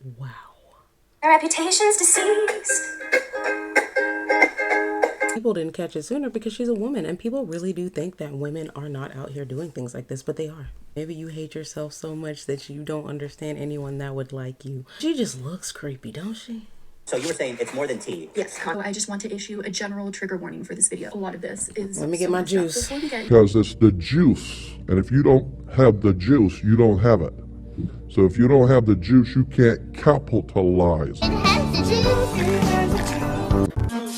Wow. Our reputation's deceased. People didn't catch it sooner because she's a woman, and people really do think that women are not out here doing things like this, but they are. Maybe you hate yourself so much that you don't understand anyone that would like you. She just looks creepy, don't she? So you were saying it's more than tea? Yes, I just want to issue a general trigger warning for this video. A lot of this is Let me get my juice. Because it's the juice. And if you don't have the juice, you don't have it. So if you don't have the juice, you can't capitalize.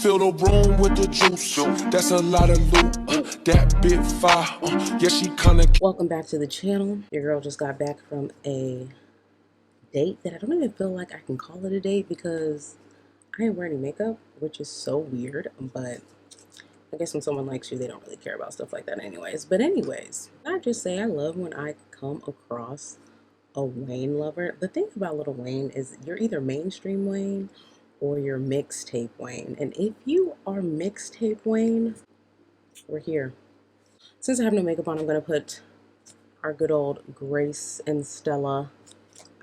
Fill the room with the juice. That's a lot of loot. That bit fire. Yeah, she kinda. Welcome back to the channel. Your girl just got back from a date that I don't even feel like I can call it a date because I ain't wearing any makeup, which is so weird, but I guess when someone likes you, they don't really care about stuff like that anyways. But anyways, I just say I love when I come across a Wayne lover. The thing about Lil Wayne is you're either mainstream Wayne or you're mixtape Wayne. And if you are mixtape Wayne, we're here. Since I have no makeup on, I'm going to put our good old Grace and Stella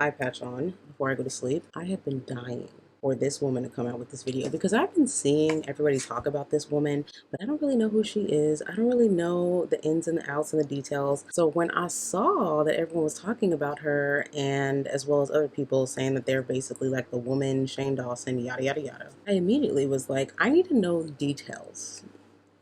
eye patch on before I go to sleep. I have been dying for this woman to come out with this video because I've been seeing everybody talk about this woman, but I don't really know who she is. I don't really know the ins and the outs and the details. So when I saw that everyone was talking about her, and as well as other people saying that they're basically like the woman Shane Dawson, yada yada yada, I immediately was like, I need to know details.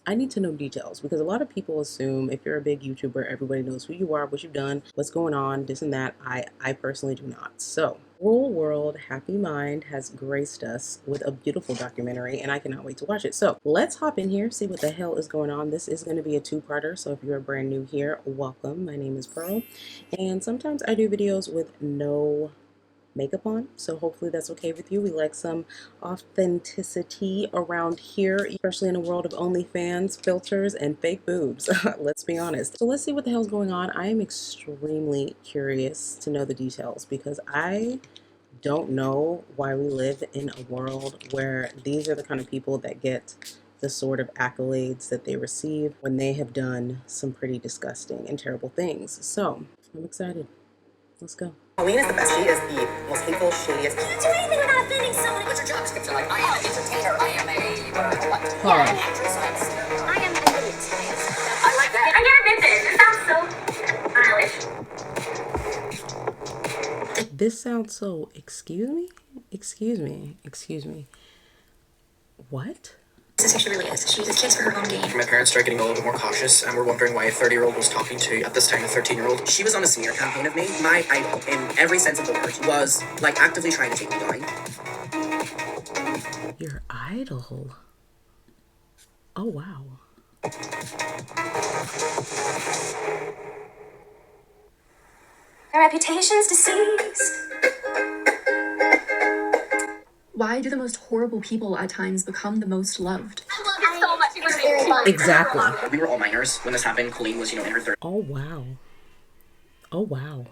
I need to know details because a lot of people assume if you're a big YouTuber, everybody knows who you are, what you've done, what's going on, this and that. I personally do not. So, Rural World Happy Mind has graced us with a beautiful documentary, and I cannot wait to watch it. So, let's hop in here, see what the hell is going on. This is going to be a two-parter, so if you're brand new here, welcome. My name is Pearl, and sometimes I do videos with no makeup on, so hopefully that's okay with you. We like some authenticity around here, especially in a world of OnlyFans, filters, and fake boobs. Let's be honest. So let's see what the hell's going on. I am extremely curious to know the details because I don't know why we live in a world where these are the kind of people that get the sort of accolades that they receive when they have done some pretty disgusting and terrible things. So I'm excited. Let's go. Colleen is the best. She is the most hateful, shadiest. You can't do anything without offending someone. What's your job description? Like, I am an entertainer. I am a what? Yeah, an actress. I am an idiot. I like that. I never did this. It sounds so stylish. This sounds so, excuse me? Excuse me. What? This is who she really is. She uses kids for her own gain. My parents started getting a little bit more cautious, and we're wondering why a 30-year-old was talking to, at this time, a 13-year-old. She was on a smear campaign of me. My idol, in every sense of the word, was, like, actively trying to take me down. Your idol? Oh, wow. Our reputation's deceased. Why do the most horrible people at times become the most loved? I love you so much. It's very fun. Exactly. We were all minors when this happened. Colleen was, in her 30s. Oh, wow. Oh, wow.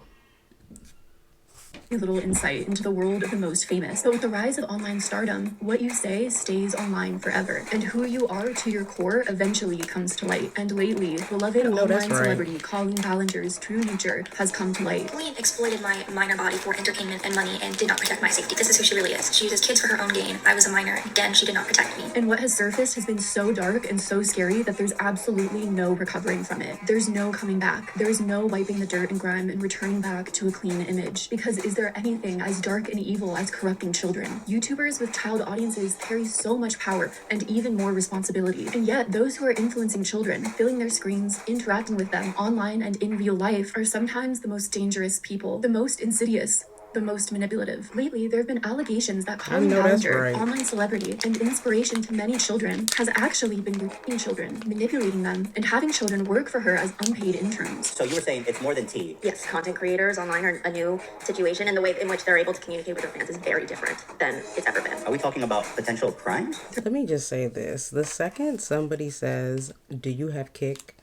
A little insight into the world of the most famous. But with the rise of online stardom, what you say stays online forever. And who you are to your core eventually comes to light. And lately, beloved online celebrity Collen Ballinger's true nature has come to light. Colleen exploited my minor body for entertainment and money and did not protect my safety. This is who she really is. She uses kids for her own gain. I was a minor. Again, she did not protect me. And what has surfaced has been so dark and so scary that there's absolutely no recovering from it. There's no coming back. There is no wiping the dirt and grime and returning back to a clean image. Because is there anything as dark and evil as corrupting children? YouTubers with child audiences carry so much power and even more responsibility. And yet, those who are influencing children, filling their screens, interacting with them online and in real life, are sometimes the most dangerous people, the most insidious, the most manipulative. Lately, there have been allegations that Colleen Ballinger, online celebrity and inspiration to many children, has actually been recruiting children, manipulating them, and having children work for her as unpaid interns. So you were saying it's more than tea? Yes, content creators online are a new situation, and the way in which they're able to communicate with their fans is very different than it's ever been. Are we talking about potential crime? Let me just say this. The second somebody says, do you have Kick?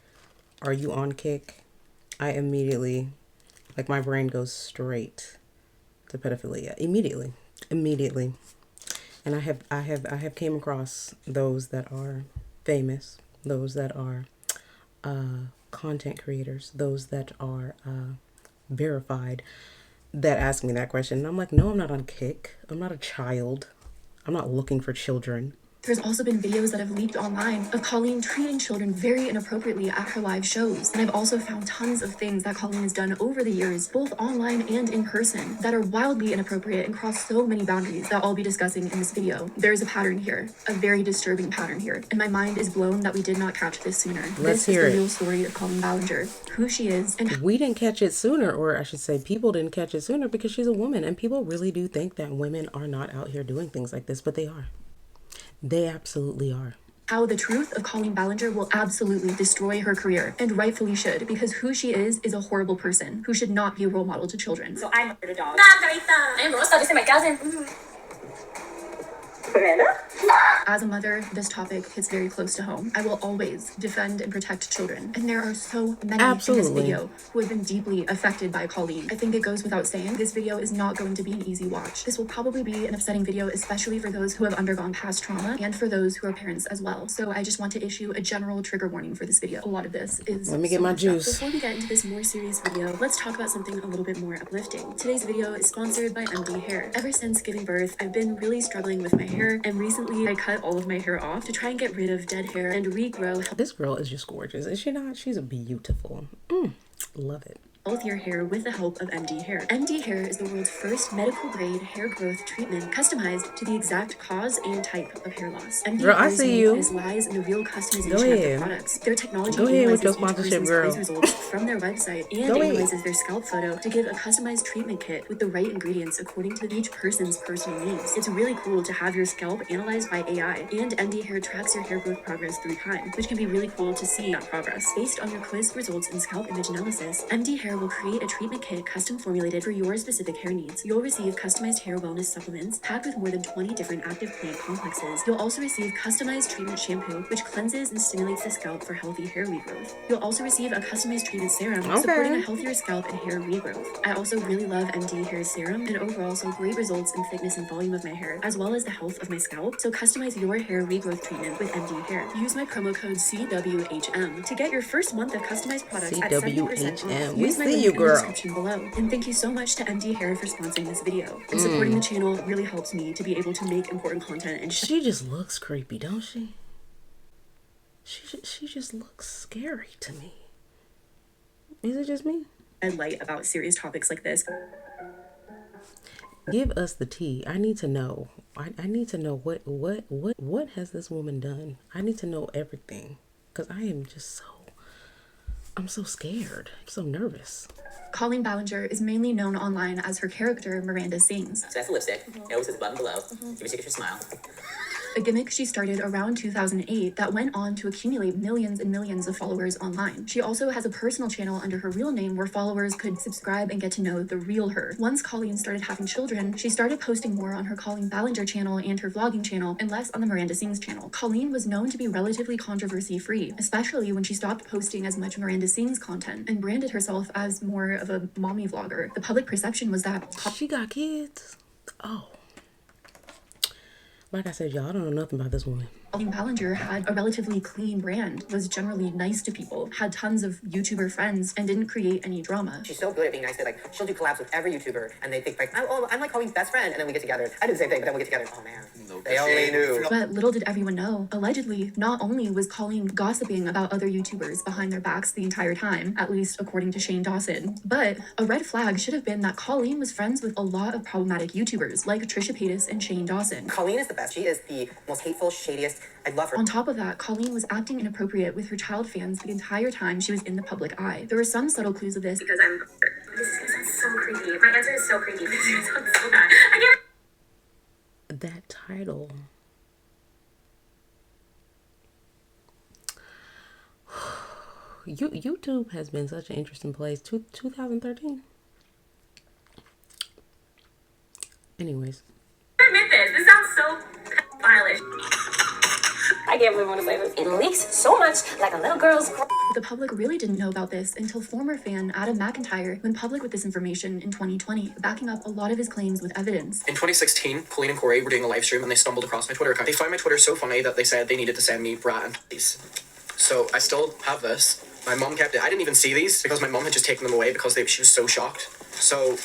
Are you on Kick? I immediately, like my brain goes straight to pedophilia. Immediately. And I have came across those that are famous, those that are content creators, those that are verified, that ask me that question. And I'm like, no, I'm not on Kick. I'm not a child. I'm not looking for children. There's also been videos that have leaked online of Colleen treating children very inappropriately at her live shows. And I've also found tons of things that Colleen has done over the years, both online and in person, that are wildly inappropriate and cross so many boundaries that I'll be discussing in this video. There's a pattern here, a very disturbing pattern here, and my mind is blown that we did not catch this sooner. Let's this hear is the it. real story of Colleen Ballinger, who she is, and We didn't catch it sooner, or I should say people didn't catch it sooner because she's a woman, and people really do think that women are not out here doing things like this, but they are. They absolutely are. how the truth of Colleen Ballinger will absolutely destroy her career, and rightfully should, because who she is a horrible person who should not be a role model to children. So I murdered a dog. Ay, no, está, dice my cousin. As a mother, this topic hits very close to home. I will always defend and protect children. And there are so many in this video who have been deeply affected by Colleen. I think it goes without saying, this video is not going to be an easy watch. This will probably be an upsetting video, especially for those who have undergone past trauma and for those who are parents as well. So I just want to issue a general trigger warning for this video. A lot of this is Let me get my juice. Before we get into this more serious video, let's talk about something a little bit more uplifting. Today's video is sponsored by MD Hair. Ever since giving birth, I've been really struggling with my hair, and recently I cut all of my hair off to try and get rid of dead hair and regrow This girl is just gorgeous, is she not? She's a beautiful. Love it. healthier hair with the help of MD Hair. MD Hair is the world's first medical grade hair growth treatment customized to the exact cause and type of hair loss. MD Girl, I Hair's see you. uniqueness lies in the real customization Go of their ahead. products. Their technology Go ahead with your analyzes each sponsorship, person's girl. face results from their website and Go ahead. analyzes their scalp photo to give a customized treatment kit with the right ingredients according to each person's personal needs. It's really cool to have your scalp analyzed by AI, and MD Hair tracks your hair growth progress through time, which can be really cool to see that progress. Based on your quiz results and scalp image analysis, MD Hair will create a treatment kit custom formulated for your specific hair needs. You'll receive customized hair wellness supplements packed with more than 20 different active plant complexes. You'll also receive customized treatment shampoo, which cleanses and stimulates the scalp for healthy hair regrowth. You'll also receive a customized treatment serum supporting a healthier scalp and hair regrowth. I also really love MD Hair's serum and overall saw great results in thickness and volume of my hair, as well as the health of my scalp. So customize your hair regrowth treatment with MD Hair. Use my promo code CWHM to get your first month of customized products at 70% CWHM. off. We Use my see link you, in the girl. description below. And thank you so much to MD Hair for sponsoring this video. And supporting the channel really helps me to be able to make important content and She just looks creepy, don't she? She just looks scary to me. Is it just me? shed light about serious topics like this. Give us the tea. I need to know. I need to know what has this woman done? I need to know everything, because I am just I'm so scared. I'm so nervous. Colleen Ballinger is mainly known online as her character Miranda Sings, So that's the lipstick. Nose is the button below. Give me a signature smile. a gimmick she started around 2008 that went on to accumulate millions and millions of followers online. She also has a personal channel under her real name where followers could subscribe and get to know the real her. Once Colleen started having children, she started posting more on her Colleen Ballinger channel and her vlogging channel, and less on the Miranda Sings channel. Colleen was known to be relatively controversy-free, especially when she stopped posting as much Miranda Sings content and branded herself as more of a mommy vlogger. The public perception was that She got kids. Oh. Like I said, y'all, I don't know nothing about this woman. Colleen Ballinger had a relatively clean brand, was generally nice to people, had tons of YouTuber friends, and didn't create any drama. She's so good at being nice that like she'll do collabs with every YouTuber, and they think like, oh, I'm like Colleen's best friend, and then we get together. I do the same thing, but then we get together. Oh man, they only knew. But little did everyone know, allegedly, not only was Colleen gossiping about other YouTubers behind their backs the entire time, at least according to Shane Dawson, but a red flag should have been that Colleen was friends with a lot of problematic YouTubers, like Trisha Paytas and Shane Dawson. Colleen is the best. She is the most hateful, shadiest. I love her. On top of that, Colleen was acting inappropriate with her child fans the entire time she was in the public eye. There were some subtle clues of this. Because this is gonna sound so creepy. My answer is so creepy. This is gonna sound so bad. I can't. That title. YouTube has been such an interesting place. 2013. Anyways. Admit this. This sounds so violent. I can't believe I want to say this. It leaks so much like a little girl's. The public really didn't know about this until former fan Adam McIntyre went public with this information in 2020, backing up a lot of his claims with evidence. In 2016, Colleen and Corey were doing a live stream and they stumbled across my Twitter account. They find my Twitter so funny that they said they needed to send me Rant. So I still have this. My mom kept it. I didn't even see these because my mom had just taken them away because she was so shocked. So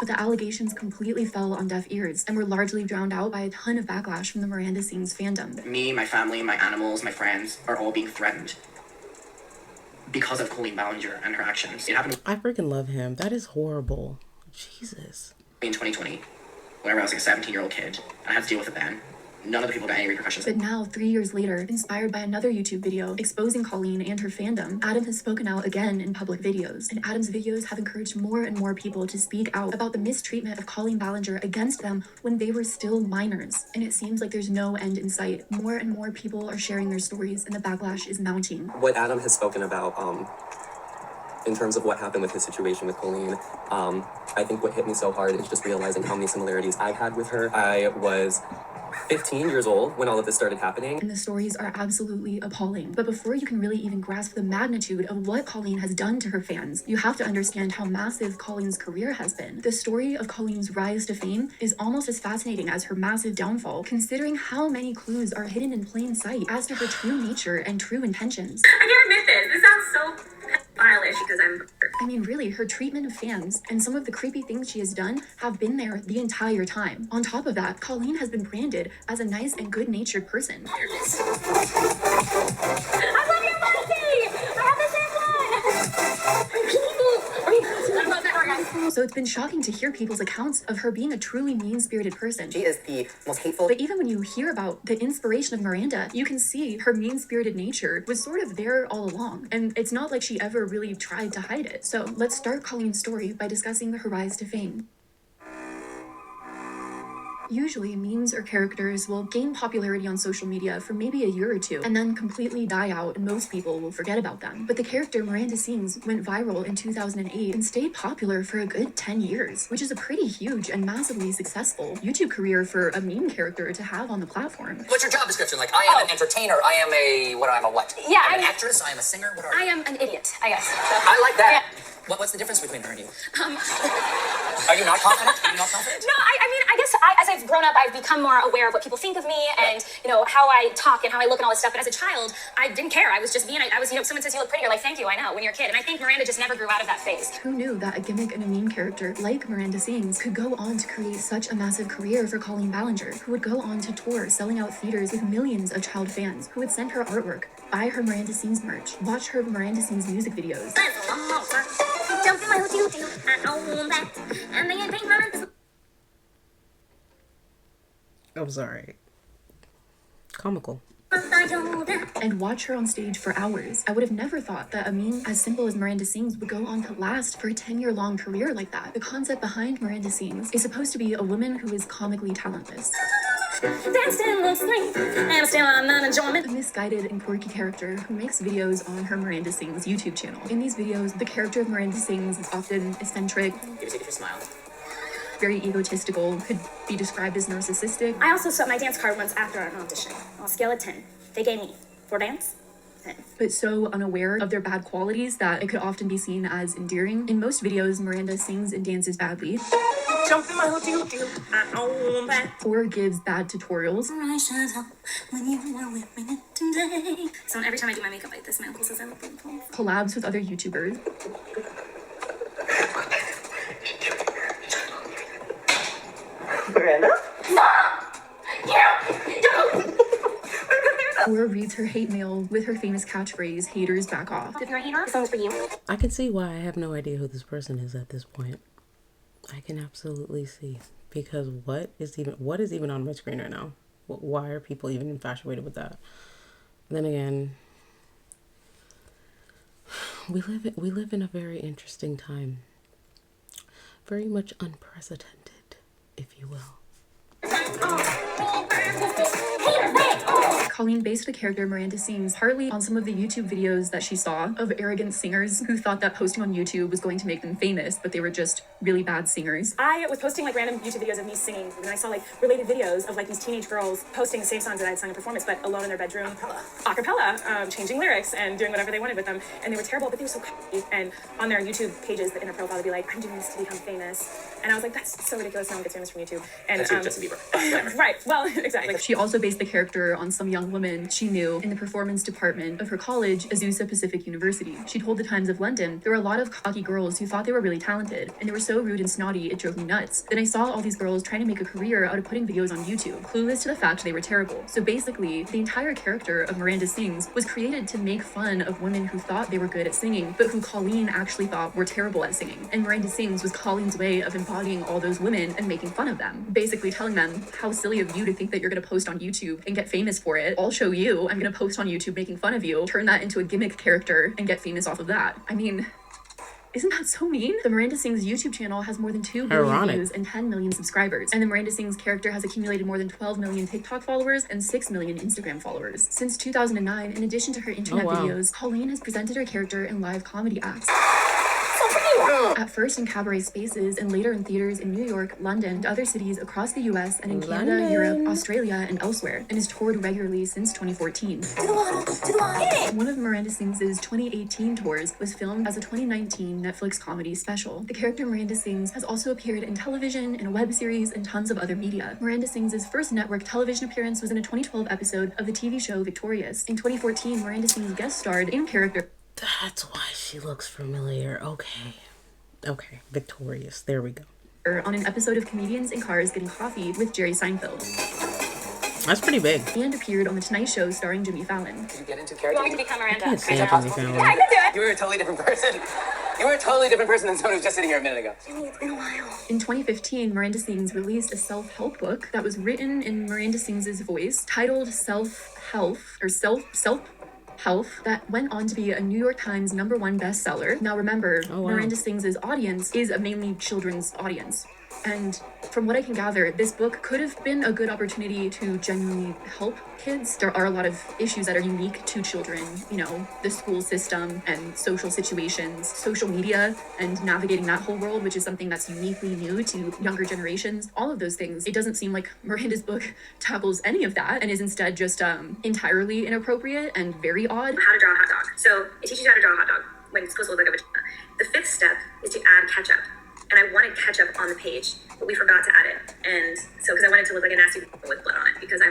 But the allegations completely fell on deaf ears and were largely drowned out by a ton of backlash from the Miranda Sings fandom. Me, my family, my animals, my friends are all being threatened because of Colleen Ballinger and her actions. It happened I freaking love him. That is horrible. Jesus. in 2020, whenever I was like a 17-year-old kid. I had to deal with it then. None of the people got any repercussions. But now, 3 years later, inspired by another YouTube video exposing Colleen and her fandom, Adam has spoken out again in public videos. And Adam's videos have encouraged more and more people to speak out about the mistreatment of Colleen Ballinger against them when they were still minors. And it seems like there's no end in sight. More and more people are sharing their stories, and the backlash is mounting. What Adam has spoken about, in terms of what happened with his situation with Colleen, I think what hit me so hard is just realizing how many similarities I've had with her. I was 15 years old when all of this started happening. And the stories are absolutely appalling. But before you can really even grasp the magnitude of what Colleen has done to her fans, you have to understand how massive Colleen's career has been. The story of Colleen's rise to fame is almost as fascinating as her massive downfall, considering how many clues are hidden in plain sight as to her true nature and true intentions. I can't admit this. This sounds so pedophile-ish because I mean, really, her treatment of fans and some of the creepy things she has done have been there the entire time. On top of that, Colleen has been branded as a nice and good-natured person. I love your pussy! I have the same one! So it's been shocking to hear people's accounts of her being a truly mean-spirited person. She is the most hateful. But even when you hear about the inspiration of Miranda, you can see her mean-spirited nature was sort of there all along. And it's not like she ever really tried to hide it. So let's start Colleen's story by discussing her rise to fame. Usually, memes or characters will gain popularity on social media for maybe a year or two, and then completely die out and most people will forget about them. But the character Miranda Sings went viral in 2008 and stayed popular for a good 10 years, which is a pretty huge and massively successful YouTube career for a meme character to have on the platform. What's your job description? Like, I am an entertainer. I am a what? Yeah, I'm an actress. I am a singer. What are I you? am an idiot, I guess. So. I like that. Yeah. What's the difference between her and you? Um, Are you not confident? Are you not confident? No, I mean, I guess as I've grown up, I've become more aware of what people think of me and, how I talk and how I look and all this stuff. But as a child, I didn't care. I was just being, I was, someone says you look pretty, you're like, thank you, I know, when you're a kid. And I think Miranda just never grew out of that phase. Who knew that a gimmick and a meme character like Miranda Sings could go on to create such a massive career for Colleen Ballinger, who would go on to tour, selling out theaters with millions of child fans, who would send her artwork, buy her Miranda Sings merch, watch her Miranda Sings music videos. I'm sorry. Comical. And watch her on stage for hours. I would have never thought that a meme as simple as Miranda Sings would go on to last for a 10-year-long career like that. The concept behind Miranda Sings is supposed to be a woman who is comically talentless. That still looks great. I'm still on unenjoyment. A misguided and quirky character who makes videos on her Miranda Sings YouTube channel. In these videos, the character of Miranda Sings is often eccentric, Give us a smile. very egotistical, could be described as narcissistic. I also saw my dance card once after an audition. On a scale of 10. They gave me 4 dance. 10. But so unaware of their bad qualities that it could often be seen as endearing. In most videos, Miranda sings and dances badly, or gives bad tutorials, So every time I do my makeup like this, my uncle says I look beautiful. collabs with other YouTubers, Miranda? or reads her hate mail with her famous catchphrase, "Haters back off." If you're a hater, this one's for you. I can see why I have no idea who this person is at this point. I can absolutely see. Because what is even on my screen right now? Why are people even infatuated with that? Then again, we live in a very interesting time. Very much unprecedented, if you will. Colleen based the character Miranda Sings partly on some of the YouTube videos that she saw of arrogant singers who thought that posting on YouTube was going to make them famous, but they were just really bad singers. I was posting random YouTube videos of me singing, and I saw related videos of these teenage girls posting the same songs that I had sung in performance, but alone in their bedroom, a cappella, changing lyrics and doing whatever they wanted with them. And they were terrible, but they were so cocky. And on their YouTube pages, in their profile, they'd be like, I'm doing this to become famous. And I was like, that's so ridiculous. No one gets famous from YouTube. And That's Justin Bieber. right. Well, exactly. She also based the character on some young woman she knew in the performance department of her college, Azusa Pacific University. She told the Times of London, there were a lot of cocky girls who thought they were really talented, and they were so rude and snotty it drove me nuts. Then I saw all these girls trying to make a career out of putting videos on YouTube, clueless to the fact they were terrible. So basically, the entire character of Miranda Sings was created to make fun of women who thought they were good at singing, but who Colleen actually thought were terrible at singing. And Miranda Sings was Colleen's way of embodying all those women and making fun of them. Basically telling them, how silly of you to think that you're gonna post on YouTube and get famous for it. I'll show you. I'm gonna post on YouTube making fun of you, turn that into a gimmick character, and get famous off of that. I mean, isn't that so mean? The Miranda Sings YouTube channel has more than 2 billion views and 10 million subscribers. And the Miranda Sings character has accumulated more than 12 million TikTok followers and 6 million Instagram followers. Since 2009, in addition to her internet videos, Colleen has presented her character in live comedy acts. At first in cabaret spaces and later in theaters in New York, London, and other cities across the US and in Canada, Europe, Australia, and elsewhere, and has toured regularly since 2014. One of Miranda Sings' 2018 tours was filmed as a 2019 Netflix comedy special. The character Miranda Sings has also appeared in television, in a web series, and tons of other media. Miranda Sings' first network television appearance was in a 2012 episode of the TV show Victorious. In 2014, Miranda Sings guest starred in character. That's why she looks familiar. Okay, Victorious. There we go. On an episode of Comedians in Cars Getting Coffee with Jerry Seinfeld. That's pretty big. And appeared on The Tonight Show starring Jimmy Fallon. Did you get into You character? want me to become Miranda? I can't stand Jimmy Fallon. Yeah, I can do it. You were a totally different person. You were a totally different person than someone who was just sitting here a minute ago. It's been a while. In 2015, Miranda Sings released a self-help book that was written in Miranda Sings' voice, titled Self-Health, or Self-Health, that went on to be a New York Times #1 bestseller. Now remember, Miranda Sings' audience is a mainly children's audience. And from what I can gather, this book could have been a good opportunity to genuinely help kids. There are a lot of issues that are unique to children, you know, the school system and social situations, social media, and navigating that whole world, which is something that's uniquely new to younger generations. All of those things. It doesn't seem like Miranda's book tackles any of that and is instead just entirely inappropriate and very odd. How to draw a hot dog. So it teaches you how to draw a hot dog when it's supposed to look like a vagina. The 5th step is to add ketchup. And I wanted ketchup on the page, but we forgot to add it. And so, because I wanted it to look like a nasty with blood on it, because I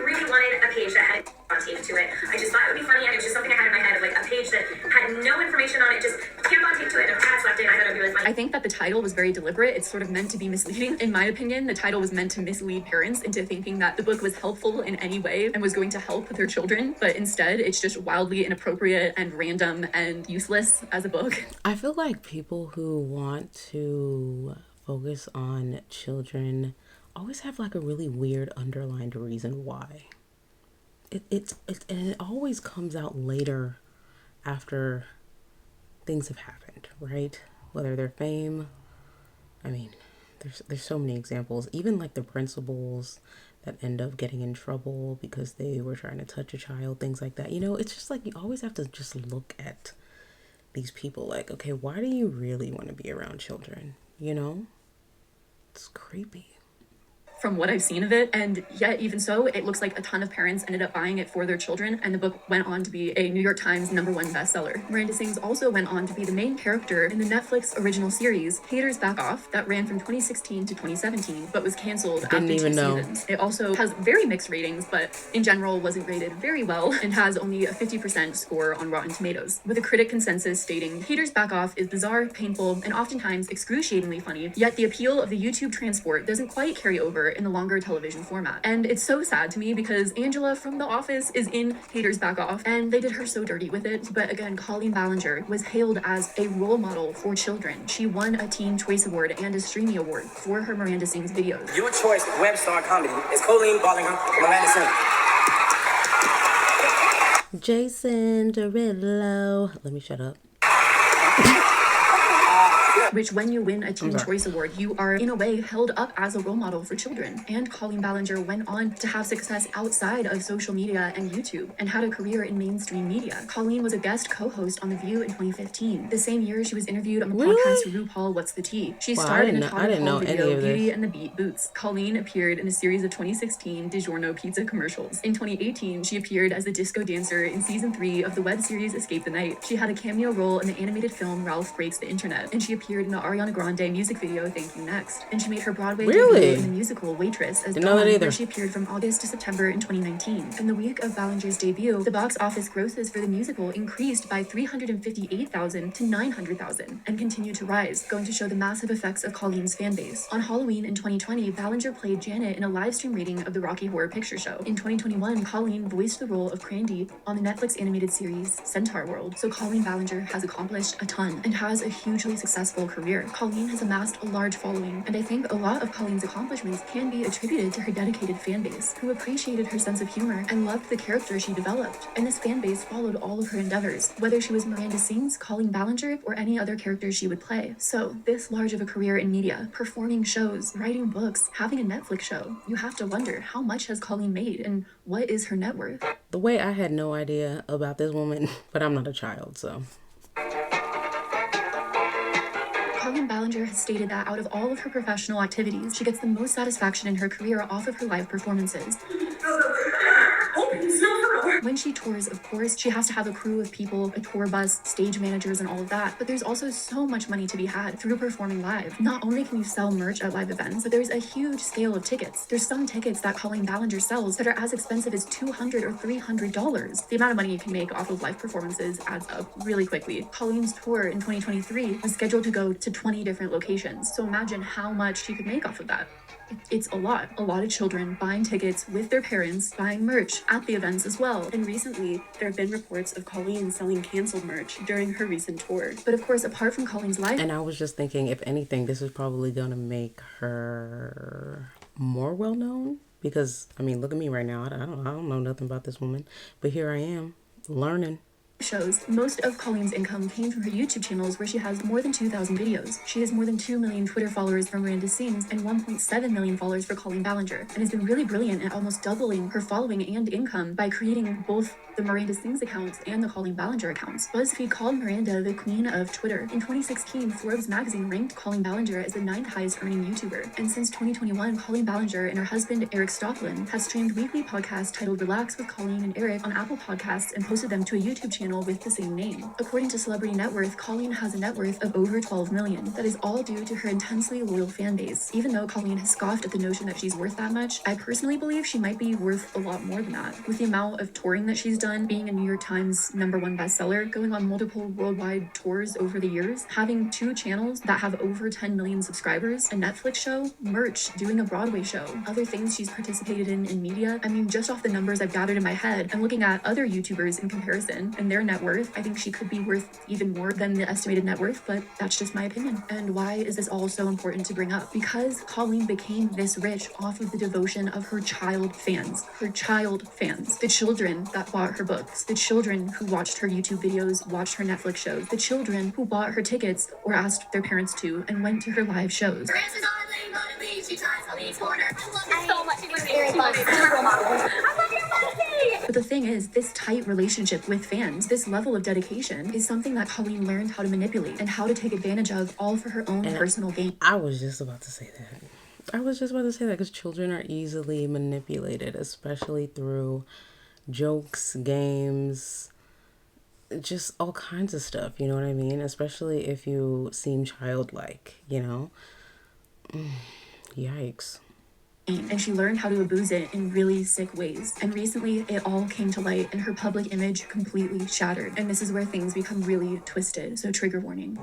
really wanted a page that had tape to it. I just thought it would be funny, and it was just something I had in my head of like a page that had no information on it, just tampon tape to it, and ads left in. I thought it would be really funny. I think that the title was very deliberate. It's sort of meant to be misleading. In my opinion, the title was meant to mislead parents into thinking that the book was helpful in any way and was going to help their children, but instead it's just wildly inappropriate and random and useless as a book. I feel like people who want to focus on children always have like a really weird underlined reason why. And it always comes out later after things have happened, right? Whether they're fame. I mean, there's so many examples. Even like the principals that end up getting in trouble because they were trying to touch a child, things like that. You know, it's just like you always have to just look at these people like, okay, why do you really want to be around children? You know? It's creepy. From what I've seen of it, and yet even so, it looks like a ton of parents ended up buying it for their children, and the book went on to be a New York Times #1 bestseller. Miranda Sings also went on to be the main character in the Netflix original series Haters Back Off that ran from 2016 to 2017, but was canceled after 2 seasons. It also has very mixed ratings, but in general wasn't rated very well and has only a 50% score on Rotten Tomatoes, with a critic consensus stating Haters Back Off is bizarre, painful, and oftentimes excruciatingly funny, yet the appeal of the YouTube transport doesn't quite carry over in the longer television format. And it's so sad to me because Angela from The Office is in Haters Back Off, and they did her so dirty with it. But again, Colleen Ballinger was hailed as a role model for children. She won a Teen Choice Award and a Streamy Award for her Miranda Sings videos. Your choice of web star comedy is Colleen Ballinger, Miranda Sings. Jason Derulo. Let me shut up. Which when you win a Teen Choice Award, you are in a way held up as a role model for children. And Colleen Ballinger went on to have success outside of social media and YouTube and had a career in mainstream media. Colleen was a guest co-host on The View in 2015. The same year, she was interviewed on the podcast RuPaul What's the Tea. She starred in the Todd Hall video Beauty and the Beat Boots. Colleen appeared in a series of 2016 DiGiorno pizza commercials. In 2018, she appeared as the disco dancer in season 3 of the web series Escape the Night. She had a cameo role in the animated film Ralph Breaks the Internet, and she appeared appeared in the Ariana Grande music video Thank You Next, and she made her Broadway Really? debut in the musical Waitress as Didn't know that Dawn, either. where she appeared from August to September in 2019. In the week of Ballinger's debut, the box office grosses for the musical increased by 358,000 to 900,000 and continued to rise, going to show the massive effects of Colleen's fan base. On Halloween in 2020, Ballinger played Janet in a live stream reading of the Rocky Horror Picture Show. In 2021, Colleen voiced the role of Crandy on the Netflix animated series Centaur World. So Colleen Ballinger has accomplished a ton and has a hugely successful career. Colleen has amassed a large following, and I think a lot of Colleen's accomplishments can be attributed to her dedicated fan base, who appreciated her sense of humor and loved the character she developed. And this fan base followed all of her endeavors, whether she was Miranda Sings, Colleen Ballinger, or any other character she would play. So this large of a career in media, performing shows, writing books, having a Netflix show, you have to wonder, how much has Colleen made and what is her net worth? The way I had no idea about this woman, but I'm not a child, so. Colleen Ballinger has stated that out of all of her professional activities, she gets the most satisfaction in her career off of her live performances. When she tours, of course, she has to have a crew of people, a tour bus, stage managers, and all of that. But there's also so much money to be had through performing live. Not only can you sell merch at live events, but there's a huge scale of tickets. There's some tickets that Colleen Ballinger sells that are as expensive as $200 or $300. The amount of money you can make off of live performances adds up really quickly. Colleen's tour in 2023 was scheduled to go to 20 different locations. So imagine how much she could make off of that. It's a lot. A lot of children buying tickets with their parents, buying merch at the events as well. And recently, there have been reports of Colleen selling canceled merch during her recent tour. But of course, apart from Colleen's life... And I was just thinking, if anything, this is probably going to make her more well-known. Because, I mean, look at me right now. I don't know nothing about this woman. But here I am, learning. Shows. Most of Colleen's income came from her YouTube channels, where she has more than 2,000 videos. She has more than 2 million Twitter followers for Miranda Sings and 1.7 million followers for Colleen Ballinger, and has been really brilliant at almost doubling her following and income by creating both the Miranda Sings accounts and the Colleen Ballinger accounts. BuzzFeed called Miranda the queen of Twitter. In 2016, Forbes magazine ranked Colleen Ballinger as the 9th highest earning YouTuber. And since 2021, Colleen Ballinger and her husband, Eric Stocklin, have streamed weekly podcasts titled Relax with Colleen and Eric on Apple Podcasts and posted them to a YouTube channel with the same name. According to Celebrity Net Worth, Colleen has a net worth of over 12 million. That is all due to her intensely loyal fan base. Even though Colleen has scoffed at the notion that she's worth that much, I personally believe she might be worth a lot more than that. With the amount of touring that she's done, being a New York Times #1 bestseller, going on multiple worldwide tours over the years, having 2 channels that have over 10 million subscribers, a Netflix show, merch, doing a Broadway show, other things she's participated in media. I mean, just off the numbers I've gathered in my head, and looking at other YouTubers in comparison and their net worth, I think she could be worth even more than the estimated net worth, but that's just my opinion. And why is this all so important to bring up? Because Colleen became this rich off of the devotion of her child fans. Her child fans. The children that bought her books. The children who watched her YouTube videos, watched her Netflix shows. The children who bought her tickets or asked their parents to and went to her live shows. But the thing is, this tight relationship with fans, this level of dedication, is something that Colleen learned how to manipulate and how to take advantage of, all for her own personal gain. I was just about to say that. Because children are easily manipulated, especially through jokes, games, just all kinds of stuff, you know what I mean? Especially if you seem childlike, you know? Yikes. And she learned how to abuse it in really sick ways. And recently, it all came to light and her public image completely shattered. And this is where things become really twisted, so trigger warning.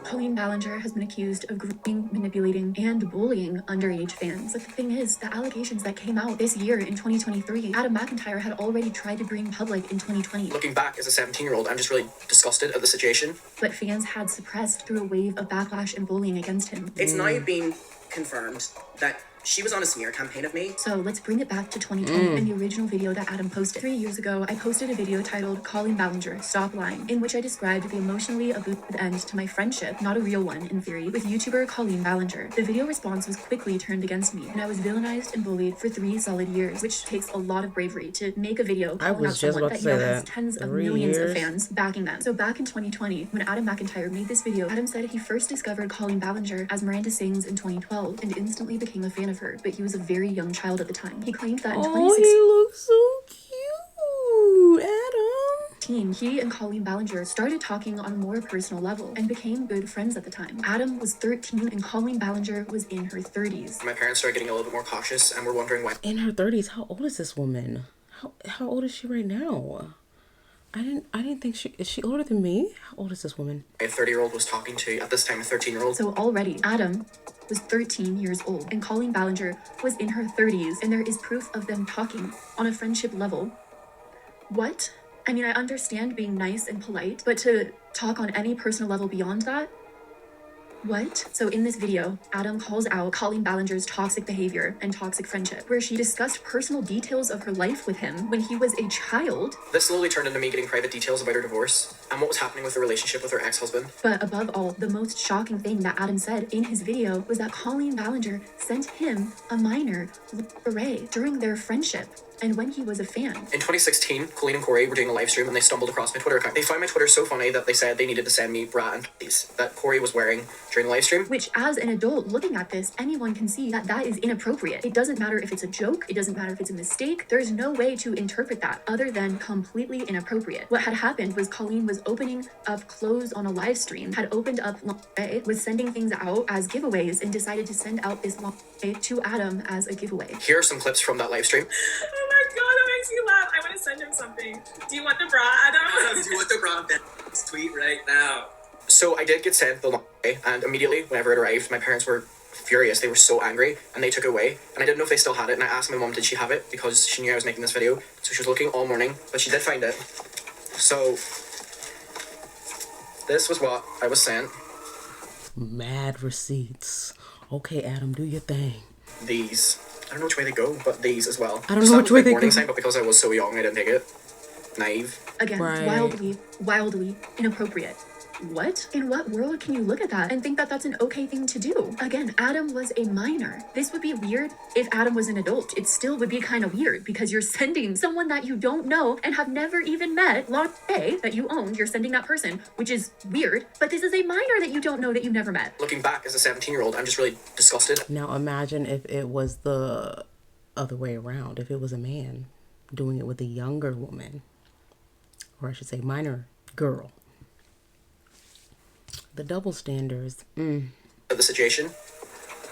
Colleen Ballinger has been accused of grooming, manipulating, and bullying underage fans. But the thing is, the allegations that came out this year in 2023, Adam McIntyre had already tried to bring public in 2020. Looking back as a 17-year-old, I'm just really disgusted at the situation. But fans had suppressed through a wave of backlash and bullying against him. It's now been confirmed that she was on a smear campaign of me. So let's bring it back to 2020 and the original video that Adam posted. 3 years ago, I posted a video titled Colleen Ballinger, Stop Lying, in which I described the emotionally abusive end to my friendship, not a real one in theory, with YouTuber Colleen Ballinger. The video response was quickly turned against me, and I was villainized and bullied for 3 solid years, which takes a lot of bravery to make a video calling out someone that has tens of millions of fans backing them. So back in 2020, when Adam McIntyre made this video, Adam said he first discovered Colleen Ballinger as Miranda Sings in 2012 and instantly became a fan of her, but he was a very young child at the time. He claimed that in 2016, he looks so cute, Adam. 2016, he and Colleen Ballinger started talking on a more personal level and became good friends at the time. Adam was 13 and Colleen Ballinger was in her 30s. My parents started getting a little bit more cautious and were wondering why. In her 30s? How old is this woman? How old is she right now? I didn't think is she older than me? How old is this woman? A 30-year-old was talking to, at this time, a 13-year-old. So already, Adam was 13 years old and Colleen Ballinger was in her 30s, and there is proof of them talking on a friendship level. What? I mean, I understand being nice and polite, but to talk on any personal level beyond that? What? So in this video, Adam calls out Colleen Ballinger's toxic behavior and toxic friendship, where she discussed personal details of her life with him when he was a child. This slowly turned into me getting private details about her divorce and what was happening with her relationship with her ex-husband. But above all, the most shocking thing that Adam said in his video was that Colleen Ballinger sent him a minor array during their friendship and when he was a fan. In 2016, Colleen and Corey were doing a live stream and they stumbled across my Twitter account. They found my Twitter so funny that they said they needed to send me bra and panties that Corey was wearing during the live stream. Which, as an adult looking at this, anyone can see that that is inappropriate. It doesn't matter if it's a joke, it doesn't matter if it's a mistake, there's no way to interpret that other than completely inappropriate. What had happened was Colleen was opening up clothes on a live stream, had opened up lingerie, was sending things out as giveaways, and decided to send out this lingerie to Adam as a giveaway. Here are some clips from that live stream. Oh my god, that makes me laugh. I want to send him something. Do you want the bra, Adam? Do you want the bra? Tweet right now. So I did get sent the lingerie, and immediately whenever it arrived, my parents were furious. They were so angry and they took it away, and I didn't know if they still had it, and I asked my mom did she have it because she knew I was making this video, so she was looking all morning, but she did find it. So this was what I was sent. Mad receipts. Okay, Adam, do your thing. These, I don't know which way they go, but these as well. I don't know which way they go. Sign, but because I was so young I didn't take it. Naive. Again, right. wildly inappropriate. What? In what world can you look at that and think that that's an okay thing to do? Again, Adam was a minor. This would be weird if Adam was an adult. It still would be kind of weird because you're sending someone that you don't know and have never even met, lingerie that you owned, you're sending that person, which is weird, but this is a minor that you don't know that you've never met. Looking back as a 17-year-old, I'm just really disgusted. Now imagine if it was the other way around, if it was a man doing it with a younger woman, or I should say minor girl. The double standards. The situation.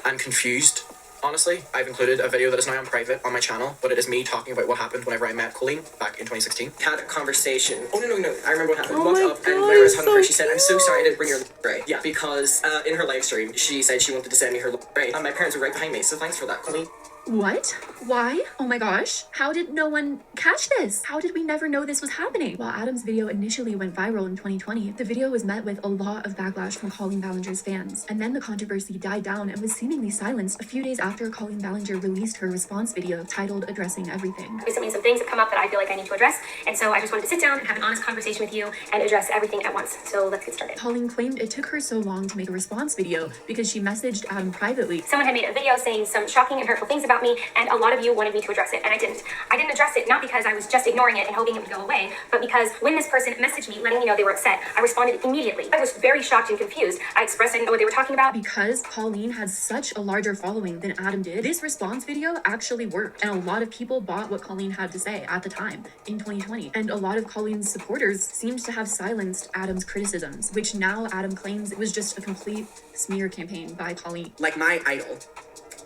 I'm confused. Honestly, I've included a video that is now on private on my channel, but it is me talking about what happened whenever I met Colleen back in 2016. Had a conversation. Oh, no. I remember what happened. Oh Walked my up, and God, when I was so hugging her, she said, I'm so sorry I didn't bring your lingerie. Yeah, because in her live stream, she said she wanted to send me her lingerie. My parents were right behind me, so thanks for that, Colleen. What? Why? Oh my gosh. How did no one catch this? How did we never know this was happening? While Adam's video initially went viral in 2020, the video was met with a lot of backlash from Colleen Ballinger's fans. And then the controversy died down and was seemingly silenced a few days after Colleen Ballinger released her response video titled Addressing Everything. Recently, some things have come up that I feel like I need to address, and so I just wanted to sit down and have an honest conversation with you and address everything at once. So let's get started. Colleen claimed it took her so long to make a response video because she messaged Adam privately. Someone had made a video saying some shocking and hurtful things about me, and a lot of you wanted me to address it, and I didn't. I didn't address it, not because I was just ignoring it and hoping it would go away, but because when this person messaged me letting me know they were upset, I responded immediately. I was very shocked and confused. I expressed I didn't know what they were talking about. Because Colleen had such a larger following than Adam did, this response video actually worked, and a lot of people bought what Colleen had to say at the time in 2020. And a lot of Colleen's supporters seemed to have silenced Adam's criticisms, which now Adam claims it was just a complete smear campaign by Colleen. Like my idol,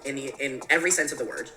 in every sense of the word,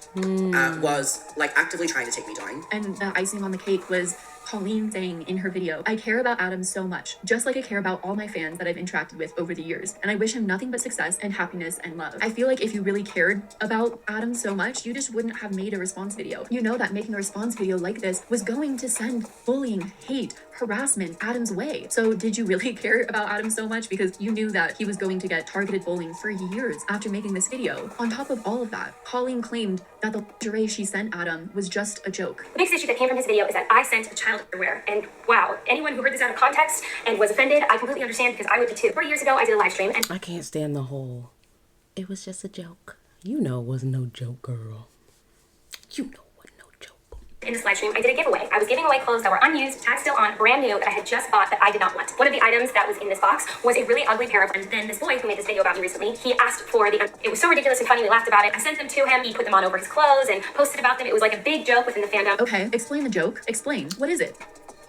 was like actively trying to take me down. And the icing on the cake was Colleen saying in her video, I care about Adam so much, just like I care about all my fans that I've interacted with over the years, and I wish him nothing but success and happiness and love. I feel like if you really cared about Adam so much, you just wouldn't have made a response video. You know that making a response video like this was going to send bullying, hate, harassment Adam's way. So did you really care about Adam so much? Because you knew that he was going to get targeted bullying for years after making this video. On top of all of that, Colleen claimed that the lingerie she sent Adam was just a joke. The biggest issue that came from his video is that I sent a child underwear, and wow, anyone who heard this out of context and was offended, I completely understand because I would be too. 4 years ago, I did a live stream, and I can't stand the whole, it was just a joke. You know it wasn't no joke, girl. You know it wasn't no joke. in this live stream, I did a giveaway. I was giving away clothes that were unused, tagged still on, brand new, that I had just bought that I did not want. One of the items that was in this box was a really ugly pair of, and then this boy who made this video about me recently, he asked for the, it was so ridiculous and funny, we laughed about it. I sent them to him, he put them on over his clothes and posted about them. It was like a big joke within the fandom. Okay, explain the joke. Explain. What is it?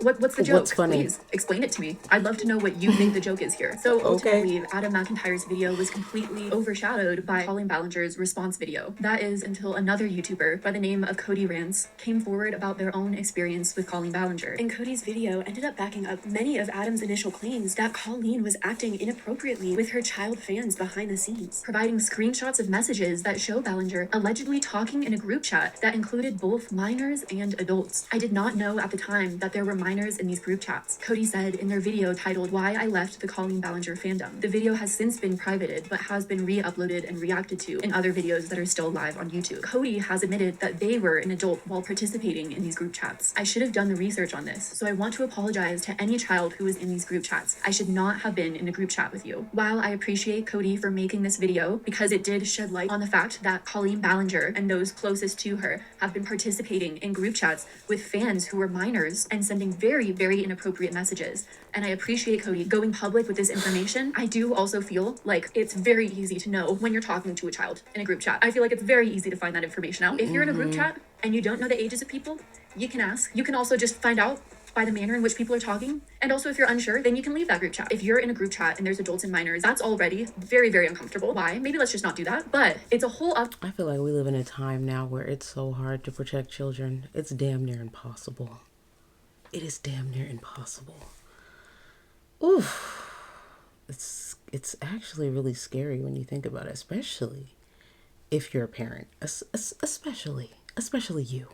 What's the joke? What's funny? Please explain it to me. I'd love to know what you think the joke is here. So ultimately, Adam McIntyre's video was completely overshadowed by Colleen Ballinger's response video. That is until another YouTuber by the name of Cody Rans came forward about their own experience with Colleen Ballinger. And Cody's video ended up backing up many of Adam's initial claims that Colleen was acting inappropriately with her child fans behind the scenes, providing screenshots of messages that show Ballinger allegedly talking in a group chat that included both minors and adults. I did not know at the time that there were minors in these group chats. Cody said in their video titled "Why I Left the Colleen Ballinger Fandom." The video has since been privated, but has been re-uploaded and reacted to in other videos that are still live on YouTube. Cody has admitted that they were an adult while participating in these group chats. I should have done the research on this, so I want to apologize to any child who was in these group chats. I should not have been in a group chat with you. While I appreciate Cody for making this video because it did shed light on the fact that Colleen Ballinger and those closest to her have been participating in group chats with fans who were minors and sending very, very inappropriate messages. And I appreciate Cody going public with this information. I do also feel like it's very easy to know when you're talking to a child in a group chat. I feel like it's very easy to find that information out. If you're in a group chat and you don't know the ages of people, you can ask. You can also just find out by the manner in which people are talking. And also if you're unsure, then you can leave that group chat. If you're in a group chat and there's adults and minors, that's already very, very uncomfortable. Why? Maybe let's just not do that. But it's a whole I feel like we live in a time now where it's so hard to protect children. It's damn near impossible. It is damn near impossible. Oof. It's actually really scary when you think about it, especially if you're a parent. Especially you.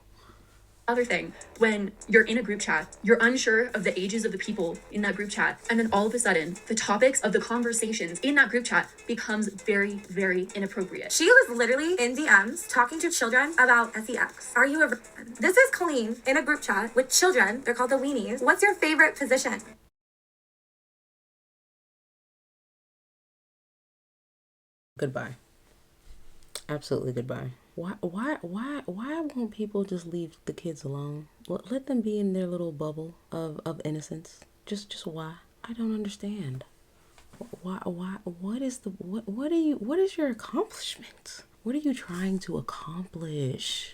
other thing, when you're in a group chat, you're unsure of the ages of the people in that group chat, and then all of a sudden, the topics of the conversations in that group chat becomes very, very inappropriate. She was literally in DMs talking to children about sex. Are you a virgin? This is Colleen in a group chat with children. They're called the weenies. What's your favorite position? Goodbye. Absolutely goodbye. Why won't people just leave the kids alone? Let them be in their little bubble of innocence. Just why? I don't understand. What is your accomplishment? What are you trying to accomplish?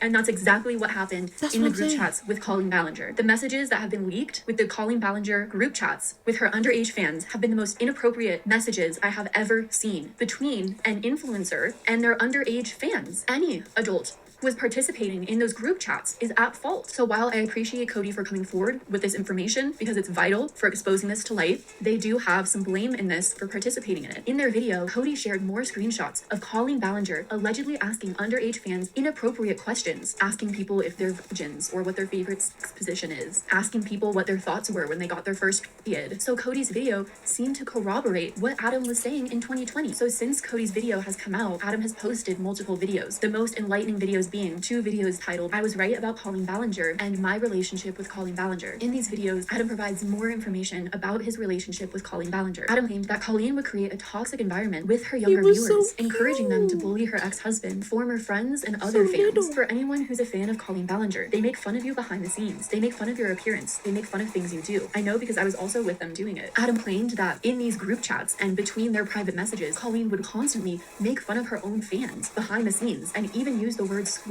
And that's exactly what happened in the group chats with Colleen Ballinger. The messages that have been leaked with the Colleen Ballinger group chats with her underage fans have been the most inappropriate messages I have ever seen between an influencer and their underage fans. Any adult who is participating in those group chats is at fault. So while I appreciate Cody for coming forward with this information because it's vital for exposing this to light, they do have some blame in this for participating in it. In their video, Cody shared more screenshots of Colleen Ballinger allegedly asking underage fans inappropriate questions, asking people if they're virgins or what their favorite sex position is, asking people what their thoughts were when they got their first period. So Cody's video seemed to corroborate what Adam was saying in 2020. So since Cody's video has come out, Adam has posted multiple videos. The most enlightening videos being 2 videos titled "I Was Right About Colleen Ballinger" and "My Relationship with Colleen Ballinger." In these videos, Adam provides more information about his relationship with Colleen Ballinger. Adam claimed that Colleen would create a toxic environment with her younger viewers, encouraging them to bully her ex-husband, former friends, and other fans. For anyone who's a fan of Colleen Ballinger, they make fun of you behind the scenes. They make fun of your appearance. They make fun of things you do. I know because I was also with them doing it. Adam claimed that in these group chats and between their private messages, Colleen would constantly make fun of her own fans behind the scenes and even use the word squeens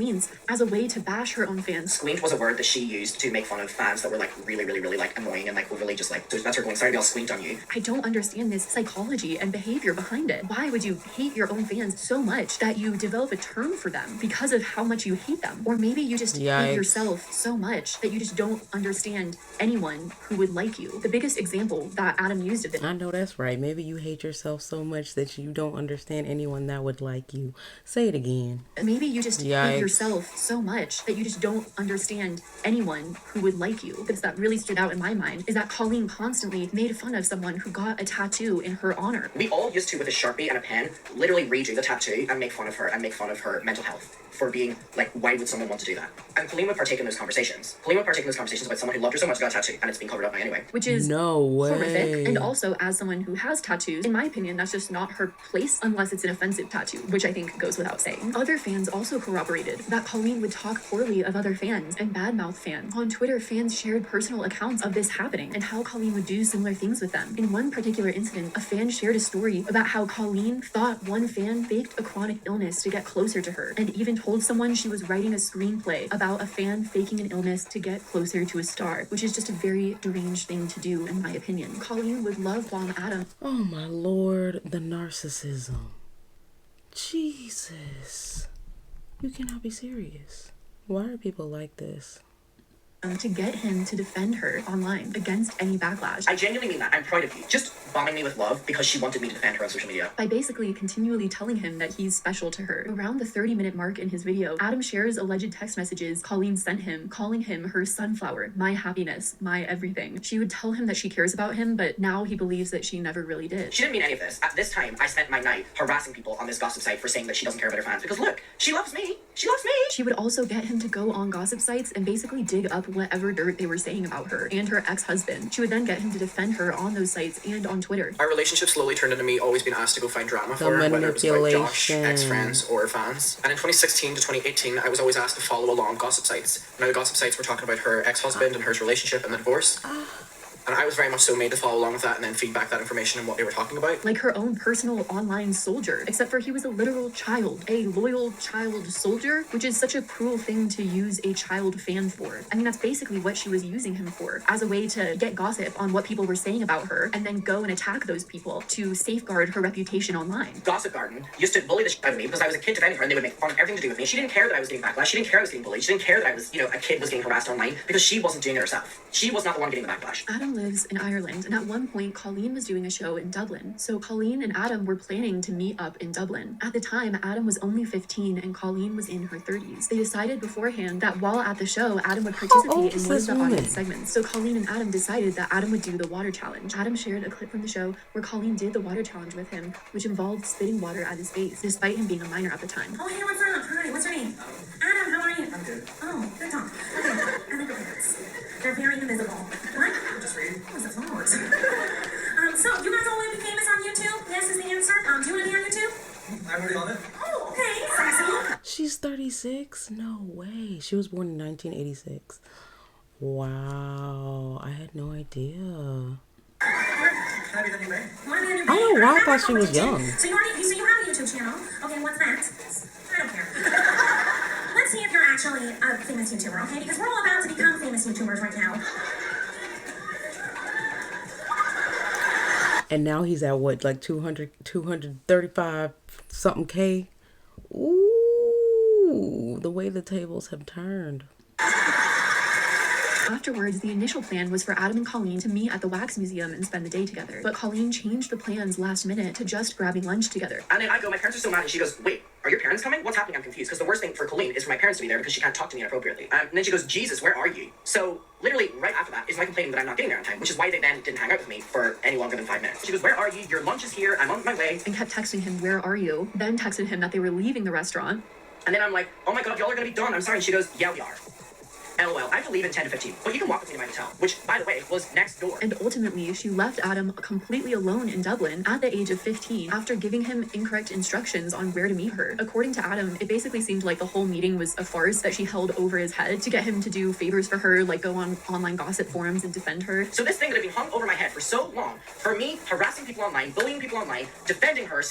as a way to bash her own fans. Squeent was a word that she used to make fun of fans that were like really like annoying and like were really just like, so that's her going, sorry, I'll squeent on you. I don't understand this psychology and behavior behind it. Why would you hate your own fans so much that you develop a term for them because of how much you hate them? Or maybe you just hate yourself so much that you just don't understand anyone who would like you. The biggest example that Adam used of this. I know that's right. Maybe you hate yourself so much that you don't understand anyone that would like you. Say it again. Maybe you just hate yourself so much that you just don't understand anyone who would like you. Because that really stood out in my mind is that Colleen constantly made fun of someone who got a tattoo in her honor. We all used to, with a Sharpie and a pen, literally redo the tattoo and make fun of her and make fun of her mental health for being like, why would someone want to do that? And Colleen would partake in those conversations. Colleen would partake in those conversations about someone who loved her so much got a tattoo and it's being covered up by anyway. Which is horrific. And also, as someone who has tattoos, in my opinion, that's just not her place unless it's an offensive tattoo, which I think goes without saying. Other fans also corroborated separated, that Colleen would talk poorly of other fans and badmouth fans. On Twitter, fans shared personal accounts of this happening and how Colleen would do similar things with them. In one particular incident, a fan shared a story about how Colleen thought one fan faked a chronic illness to get closer to her, and even told someone she was writing a screenplay about a fan faking an illness to get closer to a star, which is just a very deranged thing to do, in my opinion. Colleen would love bomb Adam. Oh my lord, the narcissism. Jesus. You cannot be serious. Why are people like this? To get him to defend her online against any backlash. I genuinely mean that. I'm proud of you. Just bombing me with love because she wanted me to defend her on social media. By basically continually telling him that he's special to her. Around the 30-minute mark in his video, Adam shares alleged text messages Colleen sent him, calling him her sunflower, my happiness, my everything. She would tell him that she cares about him, but now he believes that she never really did. She didn't mean any of this. At this time, I spent my night harassing people on this gossip site for saying that she doesn't care about her fans. Because look, she loves me. She loves me. She would also get him to go on gossip sites and basically dig up whatever dirt they were saying about her and her ex-husband. She would then get him to defend her on those sites and on Twitter. Our relationship slowly turned into me always being asked to go find drama for her, whether it was about Josh, ex-friends, or fans. And in 2016 to 2018, I was always asked to follow along gossip sites. Now the gossip sites were talking about her ex-husband and her relationship and the divorce. And I was very much so made to follow along with that and then feed back that information and what they were talking about. Like her own personal online soldier, except for he was a literal child, a loyal child soldier, which is such a cruel thing to use a child fan for. I mean, that's basically what she was using him for, as a way to get gossip on what people were saying about her and then go and attack those people to safeguard her reputation online. Gossip Garden used to bully the shit out of me because I was a kid defending her and they would make fun of everything to do with me. She didn't care that I was getting backlash. She didn't care I was getting bullied. She didn't care that I was, a kid was getting harassed online because she wasn't doing it herself. She was not the one getting the backlash. Adam lives in Ireland, and at one point Colleen was doing a show in Dublin. So Colleen and Adam were planning to meet up in Dublin. At the time, Adam was only 15 and Colleen was in her 30s. They decided beforehand that while at the show, Adam would participate in one of the audience segments. So Colleen and Adam decided that Adam would do the water challenge. Adam shared a clip from the show where Colleen did the water challenge with him, which involved spitting water at his face, despite him being a minor at the time. Oh, hey, what's up? Hi, what's your name? Adam, how are you? I'm good. Oh, good talk. Okay, I like your pants. They're very invisible. What? I'm just reading. What is this noise? So, you guys all want to be famous on YouTube? Yes is the answer. Do you want to be on YouTube? I'm already on it. Oh, okay. Sexy. She's 36? No way. She was born in 1986. Wow. I had no idea. Can I be the new babe? I don't know why I thought she was young. So you have a YouTube channel. Okay, what's that? I don't care. Let's see if you're actually a famous YouTuber, okay? Because we're all about to become famous YouTubers right now. And now he's at what, like 235 something K? Ooh, the way the tables have turned. Afterwards, the initial plan was for Adam and Colleen to meet at the wax museum and spend the day together. But Colleen changed the plans last minute to just grabbing lunch together. And then I go, my parents are so mad, and she goes, wait, are your parents coming? What's happening? I'm confused. Because the worst thing for Colleen is for my parents to be there because she can't talk to me inappropriately. And then she goes, Jesus, where are you? So literally right after that is my complaining that I'm not getting there on time, which is why they then didn't hang out with me for any longer than 5 minutes. She goes, where are you? Your lunch is here. I'm on my way. And kept texting him, where are you? Then texted him that they were leaving the restaurant. And then I'm like, oh my God, y'all are going to be done. I'm sorry. And she goes, yeah, we are. LOL, I have to leave in 10 to 15, but you can walk with me to my hotel, which, by the way, was next door. And ultimately, she left Adam completely alone in Dublin at the age of 15 after giving him incorrect instructions on where to meet her. According to Adam, it basically seemed like the whole meeting was a farce that she held over his head to get him to do favors for her, like go on online gossip forums and defend her. So this thing that had been hung over my head for so long, for me harassing people online, bullying people online, defending her,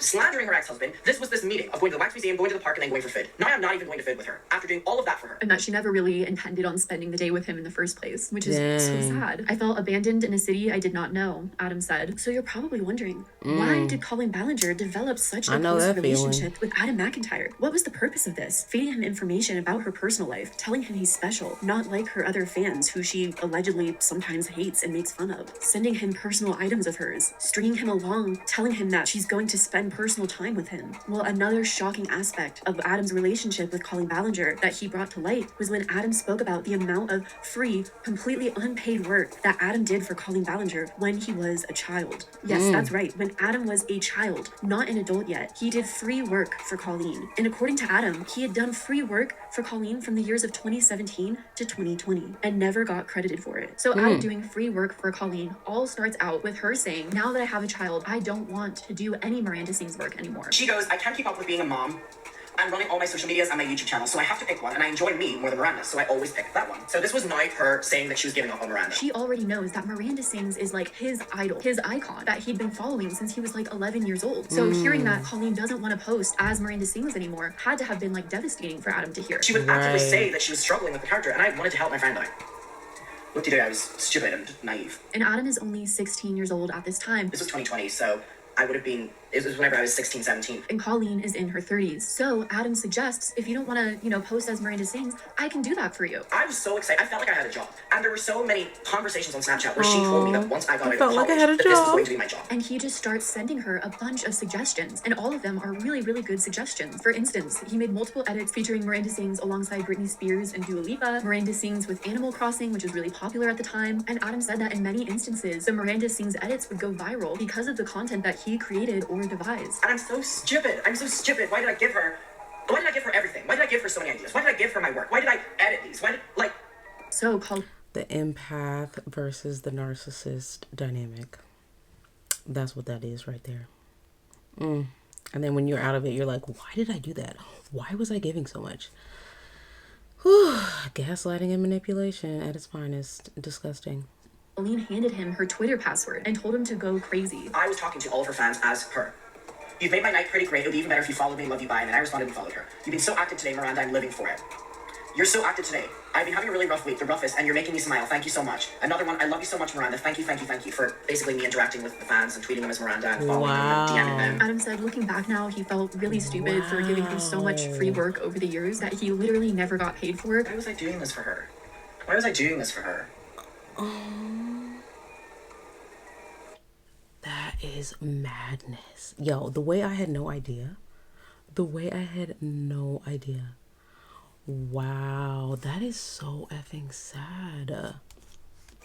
slandering her ex-husband, this was this meeting of going to the wax museum, going to the park, and then going for food. Now I'm not even going to food with her after doing all of that for her. And that she never really intended on spending the day with him in the first place, which is so sad. I felt abandoned in a city I did not know, Adam said. So you're probably wondering, why did Colleen Ballinger develop such a close relationship with Adam McIntyre? What was the purpose of this? Feeding him information about her personal life, telling him he's special, not like her other fans who she allegedly sometimes hates and makes fun of. Sending him personal items of hers, stringing him along, telling him that she's going to spend personal time with him. Well, another shocking aspect of Adam's relationship with Colleen Ballinger that he brought to light was when Adam spoke about the amount of free, completely unpaid work that Adam did for Colleen Ballinger when he was a child. Yes, that's right. When Adam was a child, not an adult yet, he did free work for Colleen. And according to Adam, he had done free work for Colleen from the years of 2017 to 2020 and never got credited for it. So Adam doing free work for Colleen all starts out with her saying, now that I have a child, I don't want to do any Miranda Sings work anymore. She goes, I can't keep up with being a mom. I'm running all my social medias and my YouTube channel, so I have to pick one, and I enjoy me more than Miranda, so I always pick that one. So this was now her saying that she was giving up on Miranda. She already knows that Miranda Sings is like his idol, his icon that he'd been following since he was like 11 years old. So hearing that Colleen doesn't want to post as Miranda Sings anymore had to have been like devastating for Adam to hear. She would actively say that she was struggling with the character, and I wanted to help my friend out. What did I do? I was stupid and naive. And Adam is only 16 years old at this time. This was 2020, so I would have been, it was whenever I was 16, 17. And Colleen is in her 30s. So Adam suggests, if you don't want to, post as Miranda Sings, I can do that for you. I was so excited. I felt like I had a job. And there were so many conversations on Snapchat where she told me that once I got out of college, that this was going to be my job. And he just starts sending her a bunch of suggestions. And all of them are really, really good suggestions. For instance, he made multiple edits featuring Miranda Sings alongside Britney Spears and Dua Lipa. Miranda Sings with Animal Crossing, which was really popular at the time. And Adam said that in many instances, the Miranda Sings edits would go viral because of the content that he created or devised. And I'm so stupid. Why did I give her everything? Why did I give her so many ideas? Why did I give her my work? Why did I edit these? The empath versus the narcissist dynamic. That's what that is right there. And then when you're out of it, you're like, why did I do that? Why was I giving so much? Whew. Gaslighting and manipulation at its finest. Disgusting. Colleen handed him her Twitter password and told him to go crazy. I was talking to all of her fans as her. You've made my night pretty great. It would be even better if you followed me, love you, bye. And then I responded and followed her. You've been so active today, Miranda. I'm living for it. You're so active today. I've been having a really rough week, the roughest, and you're making me smile. Thank you so much. Another one, I love you so much, Miranda. Thank you for basically me interacting with the fans and tweeting them as Miranda and following them and DMing them. Adam said looking back now, he felt really stupid for giving her so much free work over the years that he literally never got paid for. Why was I doing this for her? Why was I doing this for her? That is madness. Yo, the way I had no idea. Wow, that is so effing sad.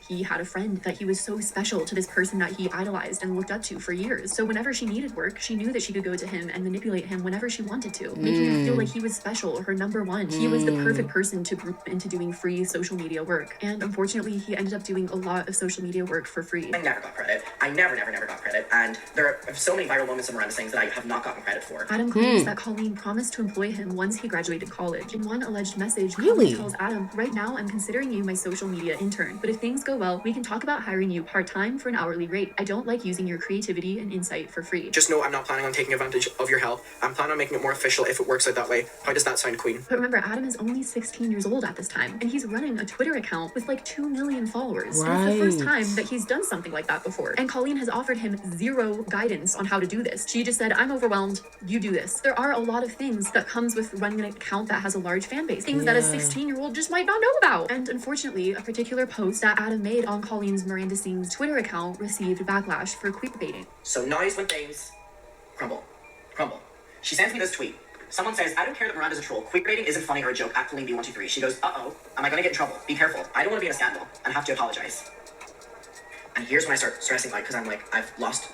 He had a friend that he was so special to this person that he idolized and looked up to for years. So whenever she needed work, she knew that she could go to him and manipulate him whenever she wanted to, making him feel like he was special, her number one. He was the perfect person to group into doing free social media work. And unfortunately, he ended up doing a lot of social media work for free. I never got credit. I never got credit. And there are so many viral moments of Miranda Sings that I have not gotten credit for. Adam claims that Colleen promised to employ him once he graduated college. In one alleged message, Colleen tells Adam, right now I'm considering you my social media intern, but if things go well, we can talk about hiring you part-time for an hourly rate. I don't like using your creativity and insight for free. Just know I'm not planning on taking advantage of your help. I'm planning on making it more official if it works out that way. How does that sound, Queen? But remember, Adam is only 16 years old at this time, and he's running a Twitter account with like 2 million followers. Right. And it's the first time that he's done something like that before. And Colleen has offered him zero guidance on how to do this. She just said, I'm overwhelmed, you do this. There are a lot of things that comes with running an account that has a large fan base. Things that a 16-year-old just might not know about. And unfortunately, a particular post that Adam made on Colleen's Miranda Sings Twitter account received backlash for queerbaiting. So now is when things crumble. She sends me this tweet. Someone says, I don't care that Miranda's a troll. Queerbaiting isn't funny or a joke. At Colleen B123. She goes, uh-oh, am I gonna get in trouble? Be careful. I don't want to be in a scandal and have to apologize. And here's when I start stressing out because I'm like, I've lost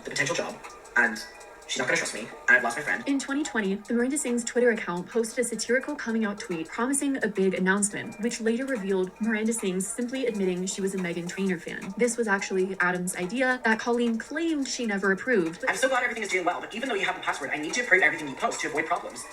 the potential job and she's not gonna trust me, and I've lost my friend. In 2020, the Miranda Sings Twitter account posted a satirical coming out tweet promising a big announcement, which later revealed Miranda Sings simply admitting she was a Meghan Trainor fan. This was actually Adam's idea that Colleen claimed she never approved. I'm so glad everything is doing well, but even though you have the password, I need to approve everything you post to avoid problems.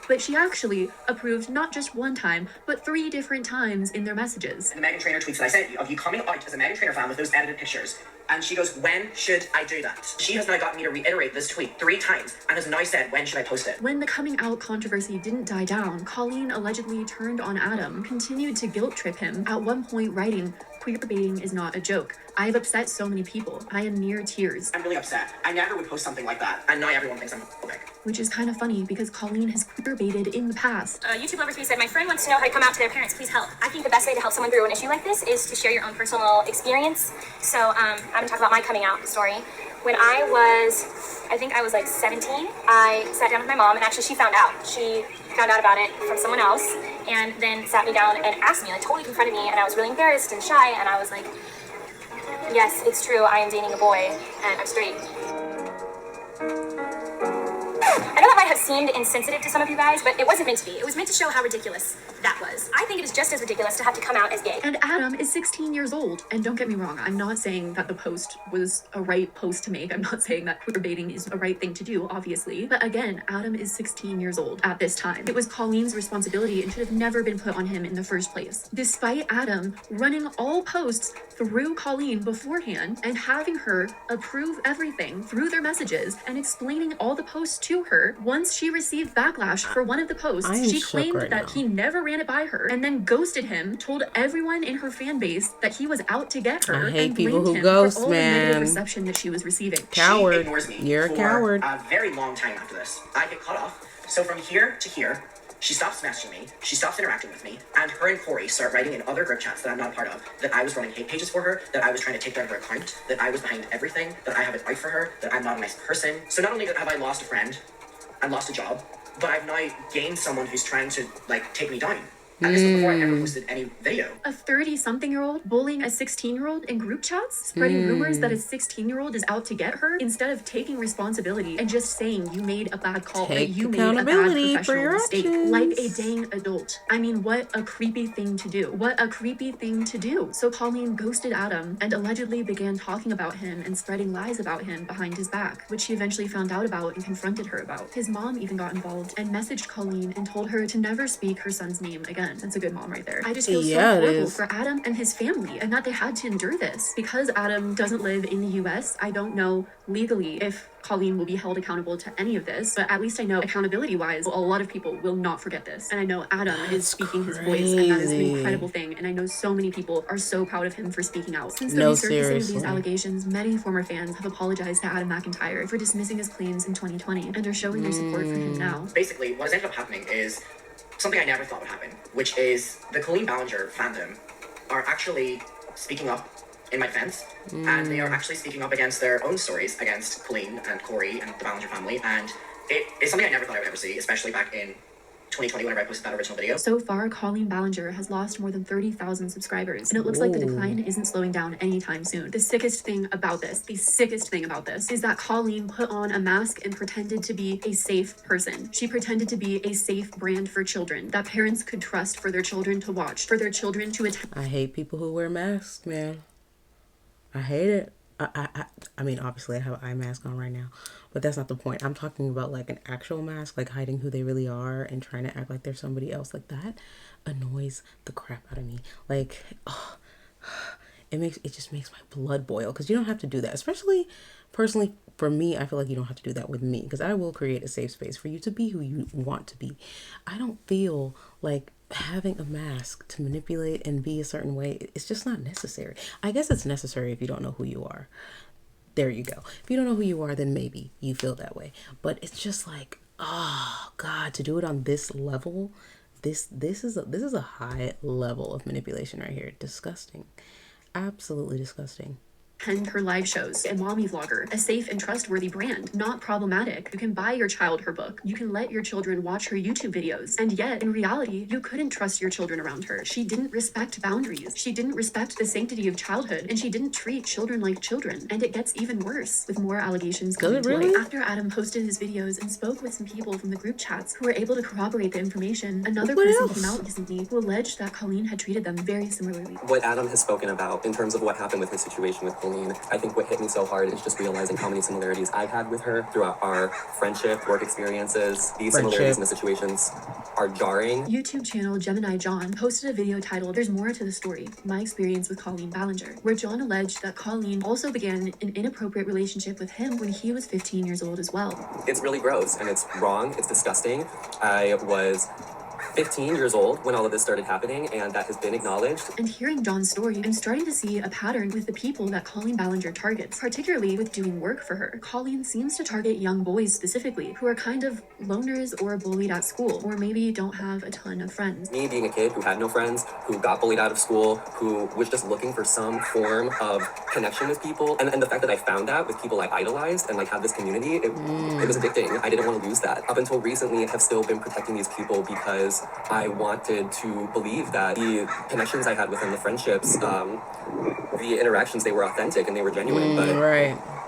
But she actually approved not just one time, but 3 different times in their messages. And the Meghan Trainor tweets that I sent you, of you coming out as a Meghan Trainor fan with those edited pictures. And she goes, when should I do that? She has now gotten me to reiterate this tweet 3 times and has now said, when should I post it? When the coming out controversy didn't die down, Colleen allegedly turned on Adam, continued to guilt trip him, at one point writing, queerbaiting is not a joke. I have upset so many people. I am near tears. I'm really upset. I never would post something like that. And now everyone thinks I'm homophobic. Which is kind of funny because Colleen has queerbaited in the past. YouTube Lover 3 said, my friend wants to know how to come out to their parents. Please help. I think the best way to help someone through an issue like this is to share your own personal experience. So I'm going to talk about my coming out story. When I think I was like 17, I sat down with my mom and actually she found out. She found out about it from someone else and then sat me down and asked me, like totally confronted me, and I was really embarrassed and shy, and I was like, yes, it's true, I am dating a boy and I'm straight. I know that might have seemed insensitive to some of you guys, but it wasn't meant to be. It was meant to show how ridiculous that was. I think it is just as ridiculous to have to come out as gay. And Adam is 16 years old. And don't get me wrong, I'm not saying that the post was a right post to make. I'm not saying that queerbaiting is a right thing to do, obviously. But again, Adam is 16 years old at this time. It was Colleen's responsibility and should have never been put on him in the first place. Despite Adam running all posts through Colleen beforehand and having her approve everything through their messages and explaining all the posts to her, once she received backlash for one of the posts, she claimed that he never ran it by her and then ghosted him, told everyone in her fan base that he was out to get her, and blamed him for all the negative reception that she was receiving. Coward. She ignores me. You're a coward. A very long time after this. I get cut off. So from here to here, she stops messaging me, she stops interacting with me, and her and Corey start writing in other group chats that I'm not a part of, that I was running hate pages for her, that I was trying to take down her account, that I was behind everything, that I have it out for her, that I'm not a nice person. So not only have I lost a friend and lost a job, but I've now gained someone who's trying to, like, take me down. And this was before I ever posted any video. A 30-something-year-old bullying a 16-year-old in group chats, spreading rumors that a 16-year-old is out to get her, instead of taking responsibility and just saying you made a bad call, or you made a bad professional mistake, like a dang adult. I mean, what a creepy thing to do. What a creepy thing to do. So Colleen ghosted Adam and allegedly began talking about him and spreading lies about him behind his back, which she eventually found out about and confronted her about. His mom even got involved and messaged Colleen and told her to never speak her son's name again. That's a good mom right there. I just feel so horrible for Adam and his family, and that they had to endure this. Because Adam doesn't live in the US, I don't know legally if Colleen will be held accountable to any of this, but at least I know accountability-wise, a lot of people will not forget this. And I know Adam is speaking his voice, and that is an incredible thing. And I know so many people are so proud of him for speaking out. Since the resurfacing of these allegations, many former fans have apologized to Adam McIntyre for dismissing his claims in 2020 and are showing their support for him now. Basically, what has ended up happening is something I never thought would happen, which is the Colleen Ballinger fandom are actually speaking up in my defense, and they are actually speaking up against their own stories against Colleen and Corey and the Ballinger family, and it is something I never thought I would ever see, especially back in 2020 whenever I posted that original video. So far, Colleen Ballinger has lost more than 30,000 subscribers, and it looks like the decline isn't slowing down anytime soon. The sickest thing about this is that Colleen put on a mask and pretended to be a safe person. She pretended to be a safe brand for children that parents could trust for their children to watch, for their children to attend. I hate people who wear masks, man. I hate it. I mean, obviously I have an eye mask on right now, but that's not the point. I'm talking about like an actual mask, like hiding who they really are and trying to act like they're somebody else. Like that annoys the crap out of me. Like, oh, it just makes my blood boil, because you don't have to do that. Especially personally for me, I feel like you don't have to do that with me, because I will create a safe space for you to be who you want to be. I don't feel like having a mask to manipulate and be a certain way, it's just not necessary. I guess it's necessary if you don't know who you are. There you go. If you don't know who you are, then maybe you feel that way. But it's just like, oh God, to do it on this level, this is a high level of manipulation right here. Disgusting. Absolutely disgusting. Attend her live shows, a mommy vlogger, a safe and trustworthy brand, not problematic. You can buy your child her book. You can let your children watch her YouTube videos. And yet, in reality, you couldn't trust your children around her. She didn't respect boundaries. She didn't respect the sanctity of childhood, and she didn't treat children like children. And it gets even worse, with more allegations coming to light. After Adam posted his videos and spoke with some people from the group chats who were able to corroborate the information, another person came out recently who alleged that Colleen had treated them very similarly. What Adam has spoken about in terms of what happened with his situation with Colleen, I think what hit me so hard is just realizing how many similarities I've had with her throughout our friendship, work experiences. These similarities in the situations are jarring. YouTube channel Gemini John posted a video titled "There's More to the Story, My Experience with Colleen Ballinger," where John alleged that Colleen also began an inappropriate relationship with him when he was 15 years old as well. It's really gross, and it's wrong, it's disgusting. I was 15 years old when all of this started happening, and that has been acknowledged. And hearing John's story, I'm starting to see a pattern with the people that Colleen Ballinger targets, particularly with doing work for her. Colleen seems to target young boys specifically, who are kind of loners or bullied at school, or maybe don't have a ton of friends. Me being a kid who had no friends, who got bullied out of school, who was just looking for some form of connection with people, and the fact that I found that with people I idolized and like had this community, it was addicting. I didn't want to lose that. Up until recently, I have still been protecting these people because I wanted to believe that the connections I had with them, the friendships, the interactions, they were authentic and they were genuine. But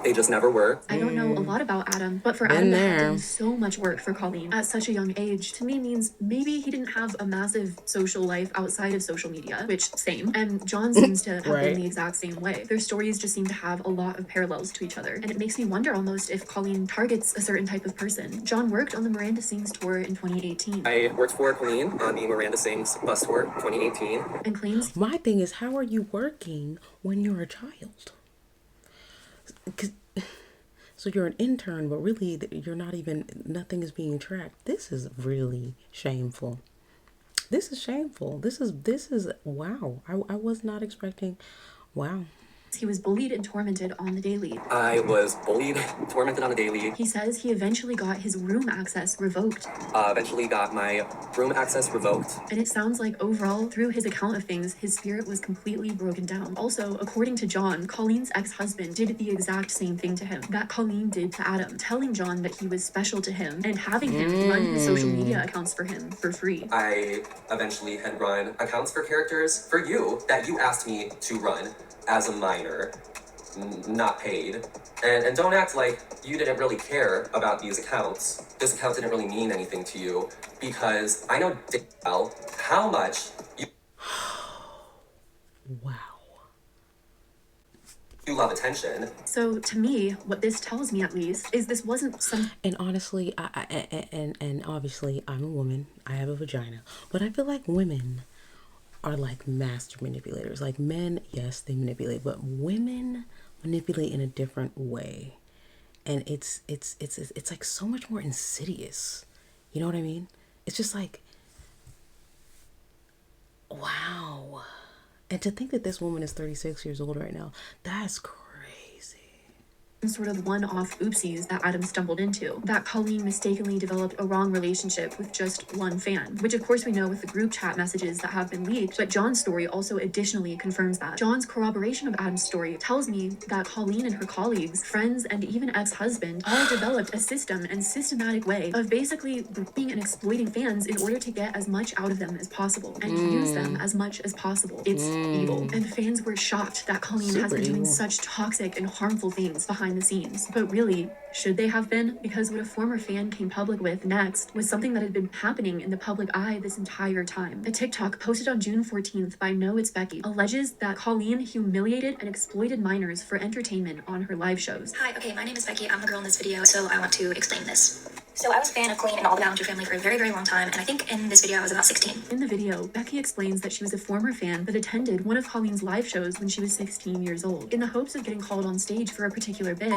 They just never were. I don't know a lot about Adam, but for Adam to have done so much work for Colleen at such a young age, to me means maybe he didn't have a massive social life outside of social media, which same. And John seems to have been the exact same way. Their stories just seem to have a lot of parallels to each other. And it makes me wonder almost if Colleen targets a certain type of person. John worked on the Miranda Sings tour in 2018. I worked for Colleen on the Miranda Sings bus tour 2018. And claims, my thing is, how are you working when you're a child? So you're an intern, but really you're not even, nothing is being tracked. This is really shameful. This is shameful. This is wow. I was not expecting, wow. he was bullied and tormented on the daily. I was bullied, tormented on the daily. He says he eventually got his room access revoked. Eventually got my room access revoked. And it sounds like overall, through his account of things, his spirit was completely broken down. Also, according to John, Colleen's ex-husband did the exact same thing to him that Colleen did to Adam, telling John that he was special to him and having him run his social media accounts for him for free. I eventually had run accounts for characters for you that you asked me to run as a minor, not paid. And don't act like you didn't really care about these accounts. This account didn't really mean anything to you, because I know damn well how much you wow. You love attention. So to me, what this tells me at least is this wasn't some. And honestly, and obviously I'm a woman. I have a vagina, but I feel like women are like master manipulators. Like men, yes, they manipulate, but women manipulate in a different way, and it's like so much more insidious. You know what I mean? It's just like, wow. And to think that this woman is 36 years old right now, that's crazy. Sort of one-off oopsies that Adam stumbled into, that Colleen mistakenly developed a wrong relationship with just one fan, which of course we know with the group chat messages that have been leaked, but John's story also additionally confirms that. John's corroboration of Adam's story tells me that Colleen and her colleagues, friends, and even ex-husband all developed a system and systematic way of basically grouping and exploiting fans in order to get as much out of them as possible and use them as much as possible. It's evil. And fans were shocked that Colleen has been doing such toxic and harmful things behind the scenes. But really, should they have been? Because what a former fan came public with next was something that had been happening in the public eye this entire time. A TikTok posted on June 14th by No It's Becky alleges that Colleen humiliated and exploited minors for entertainment on her live shows. Hi, okay, my name is Becky. I'm the girl in this video, so I want to explain this. So I was a fan of Colleen and all the Ballinger family for a very, very long time, and I think in this video I was about 16. In the video, Becky explains that she was a former fan that attended one of Colleen's live shows when she was 16 years old, in the hopes of getting called on stage for a particular bit.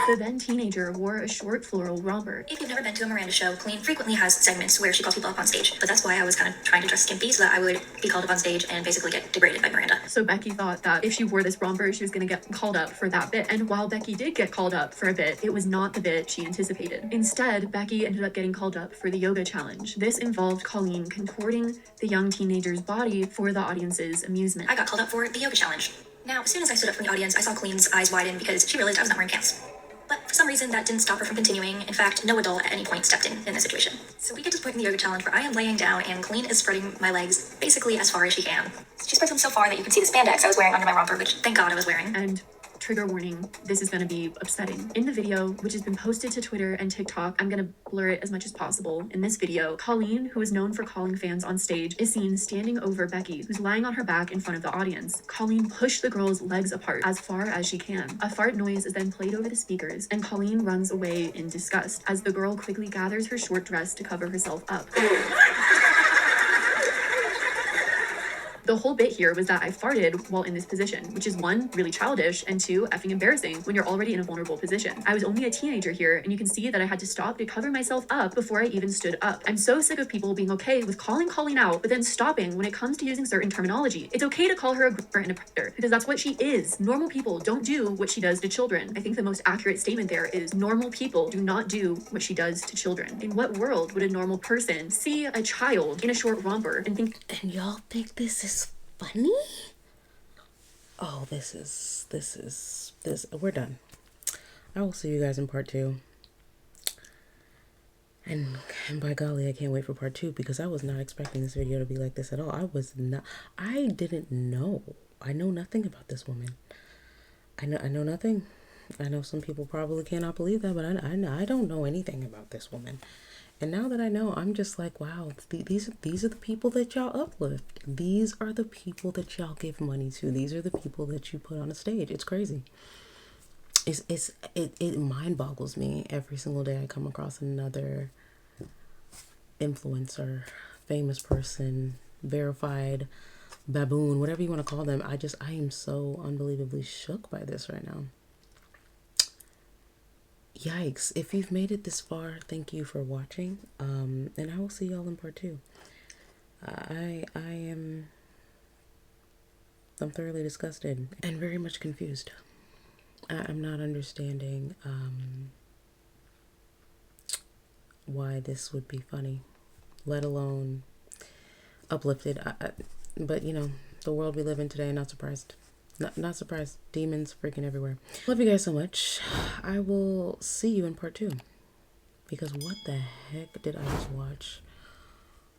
The then teenager wore a short floral romper. If you've never been to a Miranda show, Colleen frequently has segments where she calls people up on stage, but that's why I was kind of trying to dress skimpy so that I would be called up on stage and basically get degraded by Miranda. So Becky thought that if she wore this romper, she was going to get called up for that bit. And while Becky did get called up for a bit, it was not the bit she anticipated. Instead, Becky ended up getting called up for the yoga challenge. This involved Colleen contorting the young teenager's body for the audience's amusement. I got called up for the yoga challenge. Now, as soon as I stood up from the audience, I saw Colleen's eyes widen because she realized I was not wearing pants. But for some reason, that didn't stop her from continuing. In fact, no adult at any point stepped in this situation. So we get to the point in the yoga challenge where I am laying down and Colleen is spreading my legs basically as far as she can. She spreads them so far that you can see the spandex I was wearing under my romper, which thank God I was wearing. And trigger warning, this is going to be upsetting. In the video, which has been posted to Twitter and TikTok, I'm going to blur it as much as possible. In this video, Colleen, who is known for calling fans on stage, is seen standing over Becky, who's lying on her back in front of the audience. Colleen pushed the girl's legs apart as far as she can. A fart noise is then played over the speakers, and Colleen runs away in disgust as the girl quickly gathers her short dress to cover herself up. The whole bit here was that I farted while in this position, which is one, really childish, and two, effing embarrassing when you're already in a vulnerable position. I was only a teenager here, and you can see that I had to stop to cover myself up before I even stood up. I'm so sick of people being okay with calling Colleen out, but then stopping when it comes to using certain terminology. It's okay to call her a groomer and a predator, because that's what she is. Normal people don't do what she does to children. I think the most accurate statement there is normal people do not do what she does to children. In what world would a normal person see a child in a short romper and think, and y'all think this is funny? Oh, this, we're done. I will see you guys in part 2. And by golly, I can't wait for part 2 because I was not expecting this video to be like this at all. I didn't know. I know nothing about this woman. I know nothing. I know some people probably cannot believe that, but I don't know anything about this woman. And now that I know, I'm just like, wow, these are the people that y'all uplift. These are the people that y'all give money to. These are the people that you put on a stage. It's crazy. It mind boggles me every single day I come across another influencer, famous person, verified baboon, whatever you want to call them. I am so unbelievably shook by this right now. Yikes. If you've made it this far, thank you for watching. And I will see y'all in part 2. I'm thoroughly disgusted and very much confused. I'm not understanding why this would be funny, let alone uplifted. But you know, the world we live in today, not surprised. Not surprised. Demons freaking everywhere. Love you guys so much. I will see you in part 2. Because what the heck did I just watch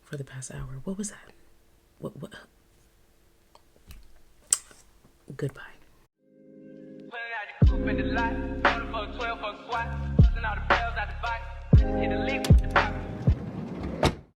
for the past hour? What was that? What? Goodbye. Put it out the coupe in the lot, 12 for a squat, busting all the bells out the box, hit the lick with the